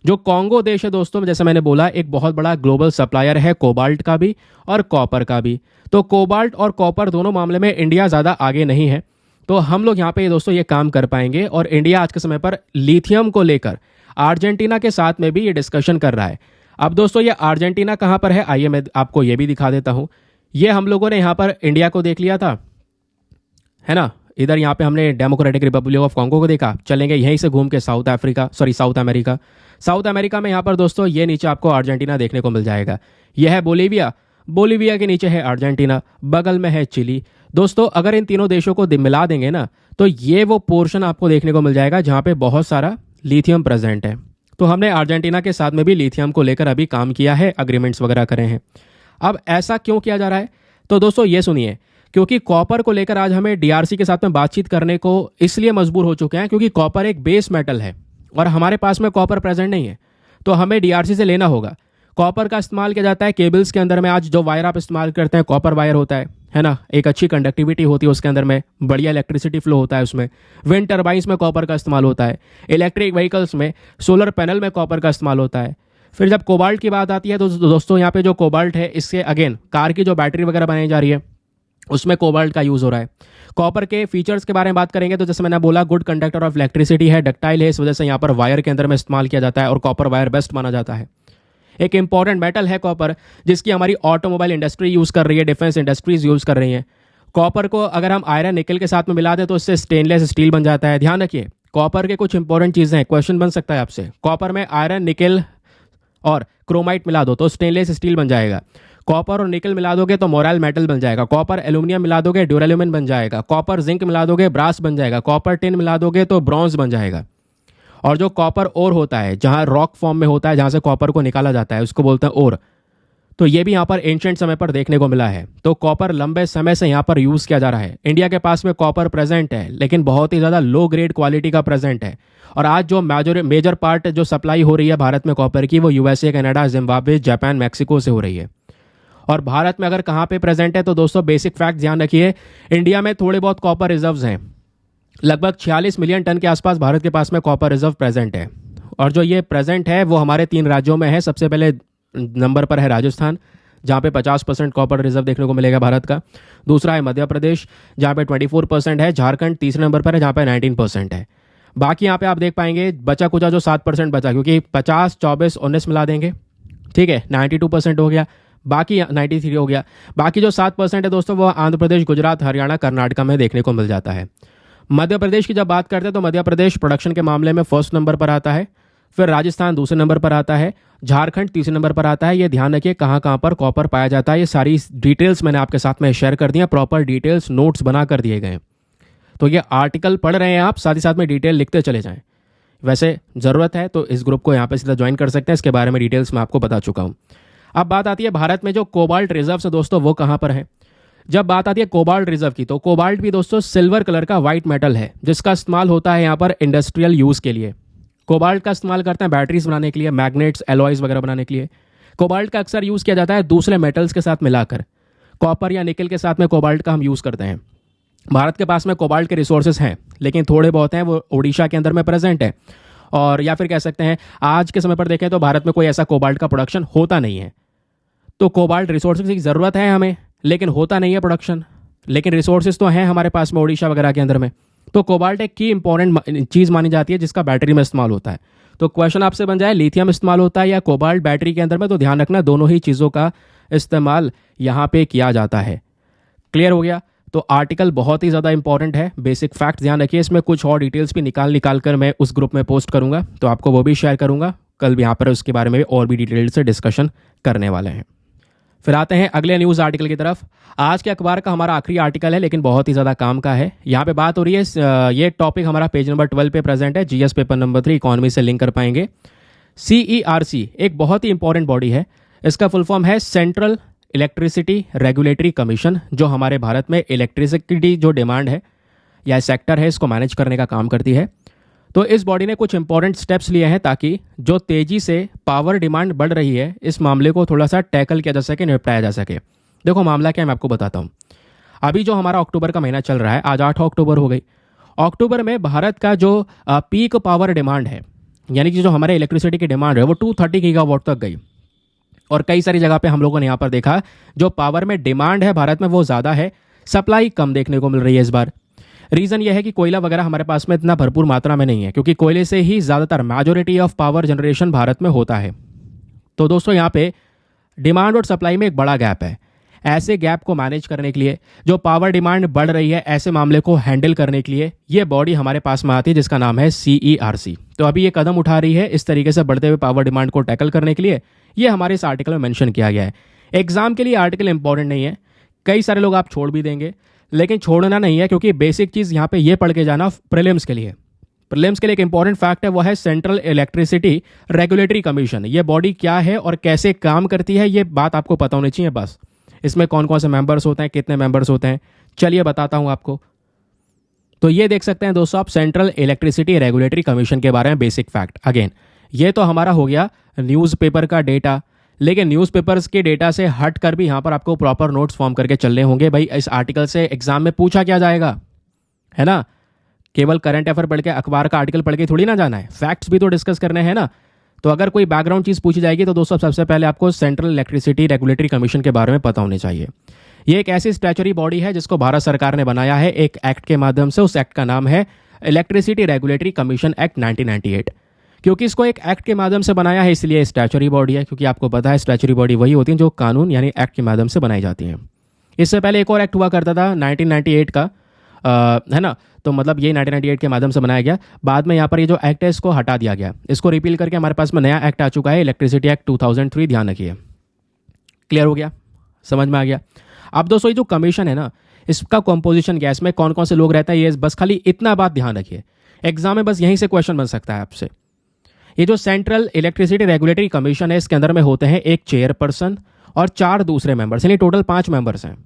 जो कॉन्गो देश है दोस्तों, जैसे मैंने बोला, एक बहुत बड़ा ग्लोबल सप्लायर है कोबाल्ट का भी और कॉपर का भी। तो कोबाल्ट और कॉपर दोनों मामले में इंडिया ज़्यादा आगे नहीं है, तो हम लोग यहाँ पे दोस्तों ये काम कर पाएंगे। और इंडिया आज के समय पर लिथियम को लेकर अर्जेंटीना के साथ में भी ये डिस्कशन कर रहा है। अब दोस्तों ये अर्जेंटीना कहाँ पर है, आइए मैं आपको ये भी दिखा देता हूँ। ये हम लोगों ने यहाँ पर इंडिया को देख लिया था, है ना। इधर यहाँ पे हमने डेमोक्रेटिक रिपब्लिक ऑफ कॉन्गो को देखा। चलेंगे यहीं से घूम के साउथ अमेरिका। साउथ अमेरिका में यहाँ पर दोस्तों ये नीचे आपको अर्जेंटीना देखने को मिल जाएगा। यह है बोलीविया के नीचे है अर्जेंटीना, बगल में है चिली। दोस्तों अगर इन तीनों देशों को मिला देंगे ना, तो ये वो पोर्शन आपको देखने को मिल जाएगा जहाँ पे बहुत सारा लिथियम प्रेजेंट है। तो हमने अर्जेंटीना के साथ में भी लिथियम को लेकर अभी काम किया है, अग्रीमेंट्स वगैरह करे हैं। अब ऐसा क्यों किया जा रहा है, तो दोस्तों ये सुनिए, क्योंकि कॉपर को लेकर आज हमें डीआरसी के साथ में बातचीत करने को इसलिए मजबूर हो चुके हैं क्योंकि कॉपर एक बेस मेटल है और हमारे पास में कॉपर प्रेजेंट नहीं है, तो हमें डीआरसी से लेना होगा। कॉपर का इस्तेमाल किया जाता है केबल्स के अंदर में। आज जो वायर आप इस्तेमाल करते हैं कॉपर वायर होता है ना, एक अच्छी कंडक्टिविटी होती है उसके अंदर में, बढ़िया इलेक्ट्रिसिटी फ्लो होता है उसमें। विंड टर्बाइंस में कॉपर का इस्तेमाल होता है, इलेक्ट्रिक व्हीकल्स में, सोलर पैनल में कॉपर का इस्तेमाल होता है। फिर जब कोबाल्ट की बात आती है तो दोस्तों यहाँ पे जो कोबाल्ट है इससे अगेन कार की जो बैटरी वगैरह बनाई जा रही है उसमें कोबाल्ट का यूज़ हो रहा है। कॉपर के फीचर्स के बारे में बात करेंगे तो जैसे मैंने बोला, गुड कंडक्टर ऑफ इलेक्ट्रिसिटी है, डक्टाइल है, इस वजह से यहाँ पर वायर के अंदर में इस्तेमाल किया जाता है और कॉपर वायर बेस्ट माना जाता है। एक इंपॉर्टेंट मेटल है कॉपर, जिसकी हमारी ऑटोमोबाइल इंडस्ट्री यूज़ कर रही है, डिफेंस इंडस्ट्रीज यूज़ कर रही हैं। कॉपर को अगर हम आयरन निकल के साथ में मिला दें तो इससे स्टेनलेस स्टील बन जाता है। ध्यान रखिए, कॉपर के कुछ इंपॉर्टेंट चीज़ें हैं, क्वेश्चन बन सकता है आपसे। कॉपर में आयरन, निकल और क्रोमाइट मिला दो तो स्टेनलेस स्टील बन जाएगा। कॉपर और निकल मिला दोगे तो मोराइल मेटल बन जाएगा। कॉपर एल्यूमिनियम मिला दोगे ड्यूरेल्यूमिन बन जाएगा। कॉपर जिंक मिला दोगे ब्रास बन जाएगा। कॉपर टिन मिला दोगे तो ब्रॉन्ज बन जाएगा। और जो कॉपर ओर होता है, जहां रॉक फॉर्म में होता है, जहां से कॉपर को निकाला जाता है, उसको बोलते हैं ओर। तो ये भी यहाँ पर एंशिएंट समय पर देखने को मिला है। तो कॉपर लंबे समय से यहाँ पर यूज़ किया जा रहा है। इंडिया के पास में कॉपर प्रेजेंट है, लेकिन बहुत ही ज़्यादा लो ग्रेड क्वालिटी का प्रेजेंट है। और आज जो मेजर पार्ट जो सप्लाई हो रही है भारत में कॉपर की, वो USA, Canada, Zimbabwe, Japan, Mexico से हो रही है। और भारत में अगर कहाँ पे प्रेजेंट है तो दोस्तों बेसिक फैक्ट ध्यान रखिए, इंडिया में थोड़े बहुत कॉपर रिजर्व्स हैं। लगभग 46 मिलियन टन के आसपास भारत के पास में कॉपर रिजर्व प्रेजेंट है। और जो ये प्रेजेंट है वो हमारे 3 राज्यों में है। सबसे पहले नंबर पर है राजस्थान, जहाँ पे 50% कॉपर रिजर्व देखने को मिलेगा भारत का। दूसरा है मध्य प्रदेश, जहाँ पे 24% है। झारखंड तीसरे नंबर पर है, जहाँ पे 19% है। बाकी यहाँ पे आप देख पाएंगे बचा कुचा जो 7% बचा, क्योंकि 50, 24, 19 मिला देंगे, ठीक है, 92% हो गया, बाकी 93 हो गया। बाकी जो 7% है दोस्तों, वो आंध्र प्रदेश, गुजरात, हरियाणा, कर्नाटका में देखने को मिल जाता है। मध्य प्रदेश की जब बात करते हैं तो मध्य प्रदेश प्रोडक्शन के मामले में फर्स्ट नंबर पर आता है। फिर राजस्थान दूसरे नंबर पर आता है। झारखंड तीसरे नंबर पर आता है। ये ध्यान रखिए कहाँ कहाँ पर कॉपर पाया जाता है। ये सारी डिटेल्स मैंने आपके साथ में शेयर कर दी हैं, प्रॉपर डिटेल्स नोट्स बना कर दिए गए हैं। तो ये आर्टिकल पढ़ रहे हैं आप, साथ ही साथ में डिटेल लिखते चले जाएं। वैसे ज़रूरत है तो इस ग्रुप को यहाँ पे सीधा ज्वाइन कर सकते हैं, इसके बारे में डिटेल्स मैं आपको बता चुका हूँ। अब बात आती है भारत में जो कोबाल्ट रिजर्व है दोस्तों, वो कहाँ पर है। जब बात आती है कोबाल्ट रिजर्व की, तो कोबाल्ट भी दोस्तों सिल्वर कलर का वाइट मेटल है, जिसका इस्तेमाल होता है यहाँ पर इंडस्ट्रियल यूज़ के लिए। कोबाल्ट का इस्तेमाल करते हैं बैटरीज बनाने के लिए, मैग्नेट्स, एलॉयज वगैरह बनाने के लिए। कोबाल्ट का अक्सर यूज़ किया जाता है दूसरे मेटल्स के साथ मिलाकर। कॉपर या निकल के साथ में कोबाल्ट का हम यूज़ करते हैं। भारत के पास में कोबाल्ट के रिसोर्सेज हैं, लेकिन थोड़े बहुत हैं, वो उड़ीसा के अंदर में प्रेजेंट है। और या फिर कह सकते हैं आज के समय पर देखें तो भारत में कोई ऐसा कोबाल्ट का प्रोडक्शन होता नहीं है। तो कोबाल्ट रिसोर्सेज की ज़रूरत है हमें, लेकिन होता नहीं है प्रोडक्शन। लेकिन रिसोर्सेज तो हैं हमारे पास में उड़ीसा वगैरह के अंदर में। तो कोबाल्ट एक की इंपॉर्टेंट चीज़ मानी जाती है, जिसका बैटरी में इस्तेमाल होता है। तो क्वेश्चन आपसे बन जाए लिथियम इस्तेमाल होता है या कोबाल्ट बैटरी के अंदर में, तो ध्यान रखना दोनों ही चीज़ों का इस्तेमाल यहाँ पे किया जाता है। क्लियर हो गया। तो आर्टिकल बहुत ही ज़्यादा इंपॉर्टेंट है, बेसिक फैक्ट ध्यान रखिए। इसमें कुछ और डिटेल्स भी निकाल कर मैं उस ग्रुप में पोस्ट करूँगा, तो आपको वो भी शेयर करूँगा। कल भी यहाँ पर उसके बारे में और भी डिटेल से डिस्कशन करने वाले हैं। फिर आते हैं अगले न्यूज़ आर्टिकल की तरफ। आज के अखबार का हमारा आखिरी आर्टिकल है, लेकिन बहुत ही ज़्यादा काम का है। यहाँ पे बात हो रही है, ये टॉपिक हमारा पेज नंबर 12 पे प्रेजेंट है, जीएस पेपर नंबर 3 इकोनॉमी से लिंक कर पाएंगे। CERC एक बहुत ही इंपॉर्टेंट बॉडी है। इसका फुल फॉर्म है सेंट्रल इलेक्ट्रिसिटी रेगुलेटरी कमीशन, जो हमारे भारत में इलेक्ट्रिसिटी जो डिमांड है या सेक्टर है, इसको मैनेज करने का काम करती है। तो इस बॉडी ने कुछ इंपॉर्टेंट स्टेप्स लिए हैं ताकि जो तेज़ी से पावर डिमांड बढ़ रही है, इस मामले को थोड़ा सा टैकल किया जा सके, निपटाया जा सके। देखो मामला क्या है, मैं आपको बताता हूँ। अभी जो हमारा अक्टूबर का महीना चल रहा है, आज 8 अक्टूबर हो गई। अक्टूबर में भारत का जो पीक पावर डिमांड है, यानी कि जो हमारे इलेक्ट्रिसिटी की डिमांड है, वो 230 गीगावाट तक गई। और कई सारी जगह पे हम लोगों ने यहाँ पर देखा, जो पावर में डिमांड है भारत में वो ज़्यादा है, सप्लाई कम देखने को मिल रही है इस बार। रीज़न ये है कि कोयला वगैरह हमारे पास में इतना भरपूर मात्रा में नहीं है, क्योंकि कोयले से ही ज़्यादातर majority of power generation Bharat में होता है। तो दोस्तों यहाँ पे डिमांड और सप्लाई में एक बड़ा गैप है। ऐसे गैप को मैनेज करने के लिए, जो पावर डिमांड बढ़ रही है, ऐसे मामले को हैंडल करने के लिए ये बॉडी हमारे पास में आती है, जिसका नाम है CERC। तो अभी ये कदम उठा रही है इस तरीके से बढ़ते हुए पावर डिमांड को टैकल करने के लिए। ये हमारे इस आर्टिकल में मेंशन किया गया है। एग्जाम के लिए आर्टिकल इंपॉर्टेंट नहीं है, कई सारे लोग आप छोड़ भी देंगे, लेकिन छोड़ना नहीं है, क्योंकि बेसिक चीज़ यहाँ पे ये पढ़ के जाना प्रीलिम्स के लिए। प्रीलिम्स के लिए एक इंपॉर्टेंट फैक्ट है, वो है सेंट्रल इलेक्ट्रिसिटी रेगुलेटरी कमीशन। ये बॉडी क्या है और कैसे काम करती है, ये बात आपको पता होनी चाहिए बस। इसमें कौन कौन से मेंबर्स होते हैं, कितने मेंबर्स होते हैं, चलिए बताता हूँ आपको। तो ये देख सकते हैं दोस्तों आप, सेंट्रल इलेक्ट्रिसिटी रेगुलेटरी कमीशन के बारे में बेसिक फैक्ट। अगेन ये तो हमारा हो गया न्यूज़पेपर का डेटा, लेकिन न्यूज़पेपर्स के डेटा से हट कर भी यहाँ पर आपको प्रॉपर नोट्स फॉर्म करके चलने होंगे। भाई इस आर्टिकल से एग्जाम में पूछा क्या जाएगा, है ना। केवल करंट अफेयर पढ़ के, अखबार का आर्टिकल पढ़ के थोड़ी ना जाना है, फैक्ट्स भी तो डिस्कस करने हैं ना। तो अगर कोई बैकग्राउंड चीज़ पूछी जाएगी तो दोस्तों सबसे पहले आपको सेंट्रल इलेक्ट्रिसिटी रेगुलेटरी कमीशन के बारे में पता होने चाहिए। ये एक ऐसी स्टैचुटरी बॉडी है जिसको भारत सरकार ने बनाया है एक एक्ट के माध्यम से। उस एक्ट का नाम है इलेक्ट्रिसिटी रेगुलेटरी कमीशन एक्ट 1998। क्योंकि इसको एक एक्ट के माध्यम से बनाया है इसलिए स्टैचुटरी बॉडी है, क्योंकि आपको पता है स्टैचुटरी बॉडी वही होती है जो कानून यानी एक्ट के माध्यम से बनाई जाती हैं। इससे पहले एक और एक्ट हुआ करता था 1998 का, है ना, तो मतलब ये 1998 के माध्यम से बनाया गया। बाद में यहाँ पर ये जो एक्ट है इसको हटा दिया गया, इसको रिपील करके हमारे पास में नया एक्ट आ चुका है इलेक्ट्रिसिटी एक्ट 2003। ध्यान रखिए, क्लियर हो गया, समझ में आ गया। अब दोस्तों ये जो कमीशन है ना, इसका कॉम्पोजिशन क्या है, इसमें कौन कौन से लोग रहते हैं, ये बस खाली इतना बात ध्यान रखिए। एग्जाम में बस यहीं से क्वेश्चन बन सकता है आपसे। ये जो सेंट्रल इलेक्ट्रिसिटी रेगुलेटरी कमीशन है इसके अंदर में होते हैं एक चेयरपर्सन और 4 दूसरे मेंबर्स, यानी टोटल 5 मेंबर्स हैं।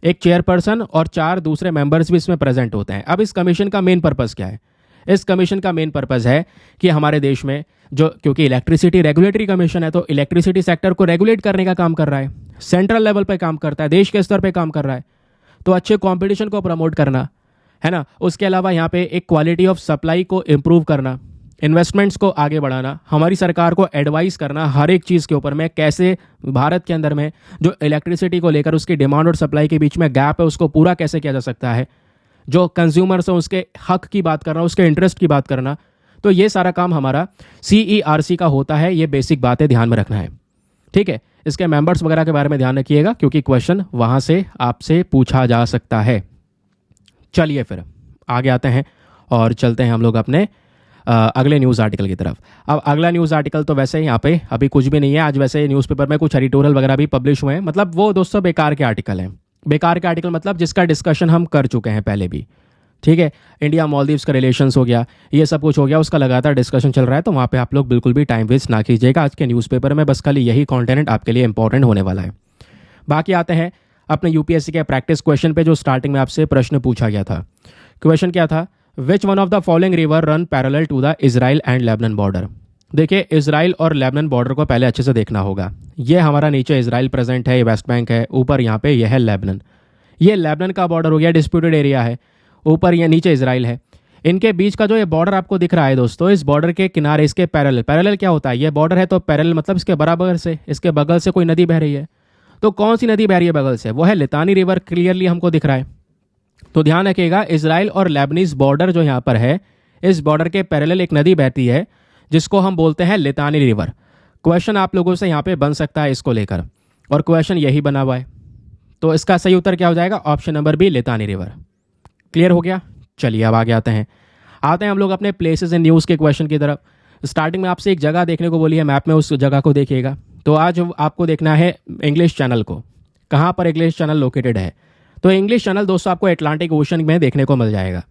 एक चेयरपर्सन और 4 दूसरे मेंबर्स भी इसमें प्रेजेंट होते हैं। अब इस कमीशन का मेन पर्पस क्या है? इस कमीशन का मेन पर्पस है कि हमारे देश में जो, क्योंकि इलेक्ट्रिसिटी रेगुलेटरी कमीशन है तो इलेक्ट्रिसिटी सेक्टर को रेगुलेट करने का काम कर रहा है, सेंट्रल लेवल पे काम करता है, देश के स्तर पे काम कर रहा है, तो अच्छे कंपटीशन को प्रमोट करना है ना। उसके अलावा यहाँ पे एक क्वालिटी ऑफ सप्लाई को इम्प्रूव करना, इन्वेस्टमेंट्स को आगे बढ़ाना, हमारी सरकार को एडवाइस करना हर एक चीज़ के ऊपर में, कैसे भारत के अंदर में जो इलेक्ट्रिसिटी को लेकर उसकी डिमांड और सप्लाई के बीच में गैप है उसको पूरा कैसे किया जा सकता है, जो कंज्यूमर्स हैं उसके हक की बात करना, उसके इंटरेस्ट की बात करना। तो ये सारा काम हमारा CERC का होता है। ये बेसिक बातें ध्यान में रखना है, ठीक है। इसके मेंबर्स वगैरह के बारे में ध्यान रखिएगा क्योंकि क्वेश्चन वहाँ से आपसे पूछा जा सकता है। चलिए फिर आगे आते हैं और चलते हैं हम लोग अपने अगले न्यूज़ आर्टिकल की तरफ। अब अगला न्यूज़ आर्टिकल तो वैसे यहाँ पे अभी कुछ भी नहीं है। आज वैसे न्यूज़पेपर में कुछ एडिटोरियल वगैरह भी पब्लिश हुए हैं, मतलब वो दोस्तों बेकार के आर्टिकल हैं। बेकार के आर्टिकल मतलब जिसका डिस्कशन हम कर चुके हैं पहले भी, ठीक है। इंडिया मालदीव्स का रिलेशंस हो गया, ये सब कुछ हो गया, उसका लगातार डिस्कशन चल रहा है, तो वहाँ पे आप लोग बिल्कुल भी टाइम वेस्ट ना कीजिएगा। आज के न्यूज़पेपर में बस खाली यही कंटेंट आपके लिए इंपॉर्टेंट होने वाला है। बाकी आते हैं अपने UPSC के प्रैक्टिस क्वेश्चन पे, जो स्टार्टिंग में आपसे प्रश्न पूछा गया था। क्वेश्चन क्या था? Which one of the following river run parallel to the Israel and Lebanon border. देखिए, इजराइल और लेबनान बॉर्डर को पहले अच्छे से देखना होगा। ये हमारा नीचे इजराइल प्रेजेंट है, ये वेस्ट बैंक है, ऊपर यहाँ पे यह है लेबनान। ये लेबनान का बॉर्डर हो गया, डिस्प्यूटेड एरिया है, ऊपर ये नीचे इजराइल है। इनके बीच का जो ये बॉर्डर आपको दिख रहा है दोस्तों, इस बॉर्डर के किनारे इसके पैरेलल, पैरेलल क्या होता है? ये बॉर्डर है तो पैरेलल मतलब इसके बराबर से, इसके बगल से कोई नदी बह रही है। तो कौन सी नदी बह रही है बगल से? वो है लितानी रिवर, क्लियरली हमको दिख रहा है। तो ध्यान रखिएगा, इजराइल और लेबनीज बॉर्डर जो यहाँ पर है, इस बॉर्डर के पैरेलल एक नदी बहती है जिसको हम बोलते हैं लितानी रिवर। क्वेश्चन आप लोगों से यहाँ पे बन सकता है इसको लेकर, और क्वेश्चन यही बना हुआ है। तो इसका सही उत्तर क्या हो जाएगा? Option number B, Litani river. Clear हो गया? चलिए अब आगे आते हैं हम लोग अपने प्लेसेस एंड न्यूज़ के क्वेश्चन की तरफ। स्टार्टिंग में आपसे एक जगह देखने को बोली है मैप में, उस जगह को देखिएगा। तो आज आपको देखना है इंग्लिश चैनल को, कहाँ पर इंग्लिश चैनल लोकेटेड है। तो इंग्लिश चैनल दोस्तों आपको अटलांटिक ओशन में देखने को मिल जाएगा।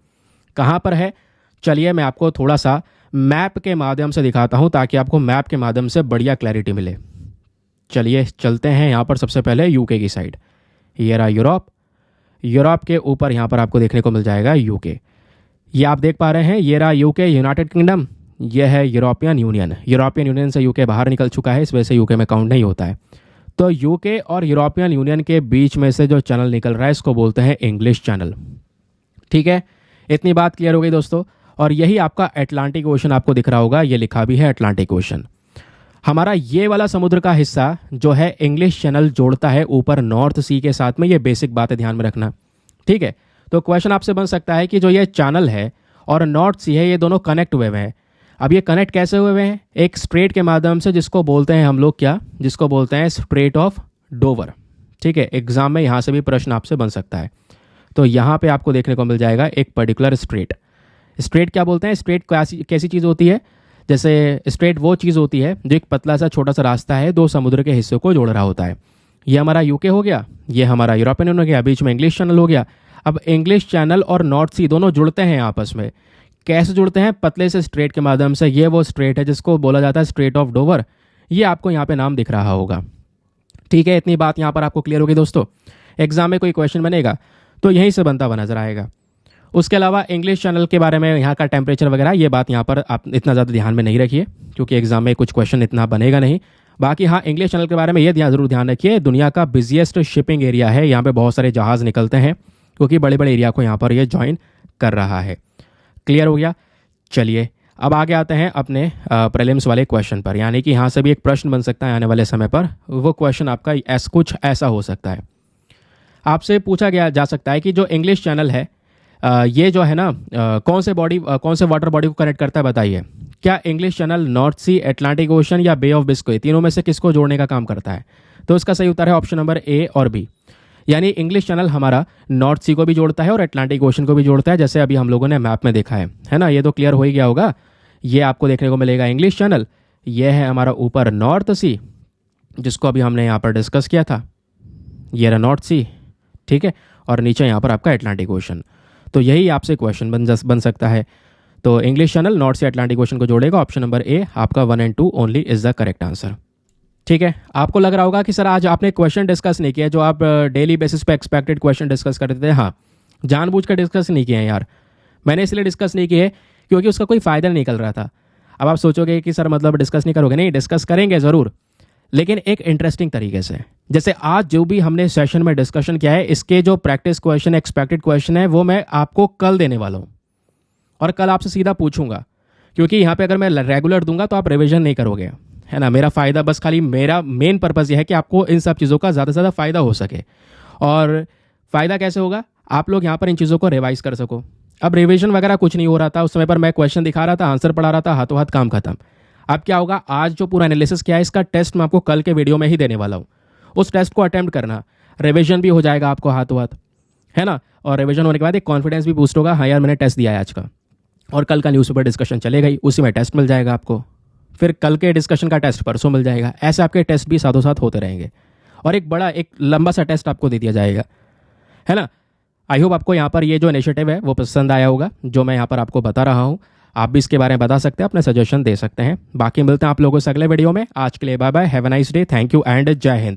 कहाँ पर है? चलिए मैं आपको थोड़ा सा मैप के माध्यम से दिखाता हूँ ताकि आपको मैप के माध्यम से बढ़िया क्लैरिटी मिले। चलिए चलते हैं यहाँ पर सबसे पहले यूके की साइड। ये रहा यूरोप, यूरोप के ऊपर यहाँ पर आपको देखने को मिल जाएगा यूके। ये आप देख पा रहे हैं, ये रहा यूके, यूनाइटेड किंगडम। ये है यूरोपियन यूनियन। यूरोपियन यूनियन से यूके बाहर निकल चुका है, इस वजह से यूके में काउंट नहीं होता है। तो यूके और यूरोपियन यूनियन के बीच में से जो चैनल निकल रहा है इसको बोलते हैं इंग्लिश चैनल। ठीक है, इतनी बात क्लियर हो गई दोस्तों। और यही आपका अटलांटिक ओशन आपको दिख रहा होगा, ये लिखा भी है अटलांटिक ओशन। हमारा ये वाला समुद्र का हिस्सा जो है इंग्लिश चैनल जोड़ता है ऊपर नॉर्थ सी के साथ में। ये बेसिक बात है, ध्यान में रखना, ठीक है। तो क्वेश्चन आपसे बन सकता है कि जो ये चैनल है और नॉर्थ सी है, ये दोनों कनेक्ट हुए हुए हैं। अब ये कनेक्ट कैसे हुए हुए हैं? एक स्ट्रेट के माध्यम से, जिसको बोलते हैं हम लोग क्या, जिसको बोलते हैं स्ट्रेट ऑफ डोवर। ठीक है, एग्जाम में यहाँ से भी प्रश्न आपसे बन सकता है। तो यहाँ पे आपको देखने को मिल जाएगा एक पर्टिकुलर स्ट्रेट। स्ट्रेट क्या बोलते हैं? स्ट्रेट कैसी चीज़ होती है? जैसे स्ट्रेट वो चीज़ होती है जो एक पतला सा छोटा सा रास्ता है, दो समुद्र के हिस्सों को जोड़ रहा होता है। ये हमारा यूके हो गया, ये हमारा यूरोपियन यूनियन हो गया, बीच में इंग्लिश चैनल हो गया। अब इंग्लिश चैनल और नॉर्थ सी दोनों जुड़ते हैं आपस में। कैसे जुड़ते हैं? पतले से स्ट्रेट के माध्यम से। ये वो स्ट्रेट है जिसको बोला जाता है स्ट्रेट ऑफ डोवर। ये आपको यहाँ पे नाम दिख रहा होगा। ठीक है, इतनी बात यहाँ पर आपको क्लियर होगी दोस्तों। एग्जाम में कोई क्वेश्चन बनेगा तो यहीं से बनता हुआ नजर आएगा। उसके अलावा इंग्लिश चैनल के बारे में, यहाँ का टेम्परेचर वगैरह, ये बात यहाँ पर आप इतना ज़्यादा ध्यान में नहीं रखिए क्योंकि एग्जाम में कुछ क्वेश्चन इतना बनेगा नहीं। बाकी हाँ, इंग्लिश चैनल के बारे में ये ज़रूर ध्यान रखिए, दुनिया का बिजिएस्ट शिपिंग एरिया है। यहाँ पे बहुत सारे जहाज़ निकलते हैं क्योंकि बड़े बड़े एरिया को यहाँ पर ये ज्वाइन कर रहा है। क्लियर हो गया? चलिए अब आगे आते हैं अपने प्रीलिम्स वाले क्वेश्चन पर, यानी कि यहाँ से भी एक प्रश्न बन सकता है आने वाले समय पर। वो क्वेश्चन आपका कुछ ऐसा हो सकता है। आपसे पूछा गया जा सकता है कि जो इंग्लिश चैनल है ये जो है ना कौन से वाटर बॉडी को कनेक्ट करता है बताइए। क्या इंग्लिश चैनल नॉर्थ सी, अटलांटिक ओशन या बे ऑफ बिस्को, तीनों में से किसको जोड़ने का काम करता है? तो इसका सही उत्तर है ऑप्शन नंबर ए और बी। यानी इंग्लिश चैनल हमारा नॉर्थ सी को भी जोड़ता है और अटलांटिक ओशन को भी जोड़ता है, जैसे अभी हम लोगों ने मैप में देखा है ना। ये तो क्लियर हो ही गया होगा। ये आपको देखने को मिलेगा इंग्लिश चैनल, ये है हमारा ऊपर नॉर्थ सी जिसको अभी हमने यहाँ पर डिस्कस किया था, ये रहा नॉर्थ सी, ठीक है, और नीचे यहाँ पर आपका अटलांटिक ओशन। तो यही आपसे क्वेश्चन बन सकता है। तो इंग्लिश चैनल नॉर्थ से अटलांटिक ओशन को जोड़ेगा, ऑप्शन नंबर ए आपका 1 और 2 only is the correct answer. ठीक है, आपको लग रहा होगा कि सर आज आपने क्वेश्चन डिस्कस नहीं किया जो आप डेली बेसिस पे एक्सपेक्टेड क्वेश्चन डिस्कस करते थे। हाँ, जानबूझकर डिस्कस नहीं किए हैं यार, मैंने इसलिए डिस्कस नहीं किए क्योंकि उसका कोई फ़ायदा नहीं निकल रहा था। अब आप सोचोगे कि सर मतलब डिस्कस नहीं करोगे, नहीं डिस्कस करेंगे ज़रूर, लेकिन एक इंटरेस्टिंग तरीके से। जैसे आज जो भी हमने सेशन में डिस्कशन किया है, इसके जो प्रैक्टिस क्वेश्चन, एक्सपेक्टेड क्वेश्चन है, वो मैं आपको कल देने वाला हूँ और कल आपसे सीधा पूछूंगा, क्योंकि यहाँ पे अगर मैं रेगुलर दूंगा तो आप रिवीजन नहीं करोगे, है ना। मेरा फ़ायदा बस खाली मेरा मेन पर्पज़ यह है कि आपको इन सब चीज़ों का ज़्यादा से ज़्यादा फ़ायदा हो सके। और फ़ायदा कैसे होगा? आप लोग यहाँ पर इन चीज़ों को रिवाइज कर सको। अब रिवीजन वगैरह कुछ नहीं हो रहा था, उस समय पर मैं क्वेश्चन दिखा रहा था, आंसर पढ़ा रहा था, हाथों हाथ काम खत्म। अब क्या होगा, आज जो पूरा एनालिसिस किया है इसका टेस्ट मैं आपको कल के वीडियो में ही देने वाला हूँ। उस टेस्ट को अटेम्प्ट करना, रिवीजन भी हो जाएगा आपको हाथों हाथ, है ना। और रिवीजन होने के बाद एक कॉन्फिडेंस भी बूस्ट होगा, हाँ यार मैंने टेस्ट दिया है आज का। और कल का न्यूज़पेपर डिस्कशन चलेगा ही, उसी में टेस्ट मिल जाएगा आपको, फिर कल के डिस्कशन का टेस्ट परसों मिल जाएगा। ऐसे आपके टेस्ट भी साथों साथ होते रहेंगे और एक लंबा सा टेस्ट आपको दे दिया जाएगा, है ना। आई होप आपको यहाँ पर ये जो इनिशिएटिव है वो पसंद आया होगा, जो मैं यहाँ पर आपको बता रहा हूँ। आप भी इसके बारे में बता सकते हैं, अपने सजेशन दे सकते हैं। बाकी मिलते हैं आप लोगों से अगले वीडियो में। आज के लिए bye bye, have a nice day, thank you and जय हिंद।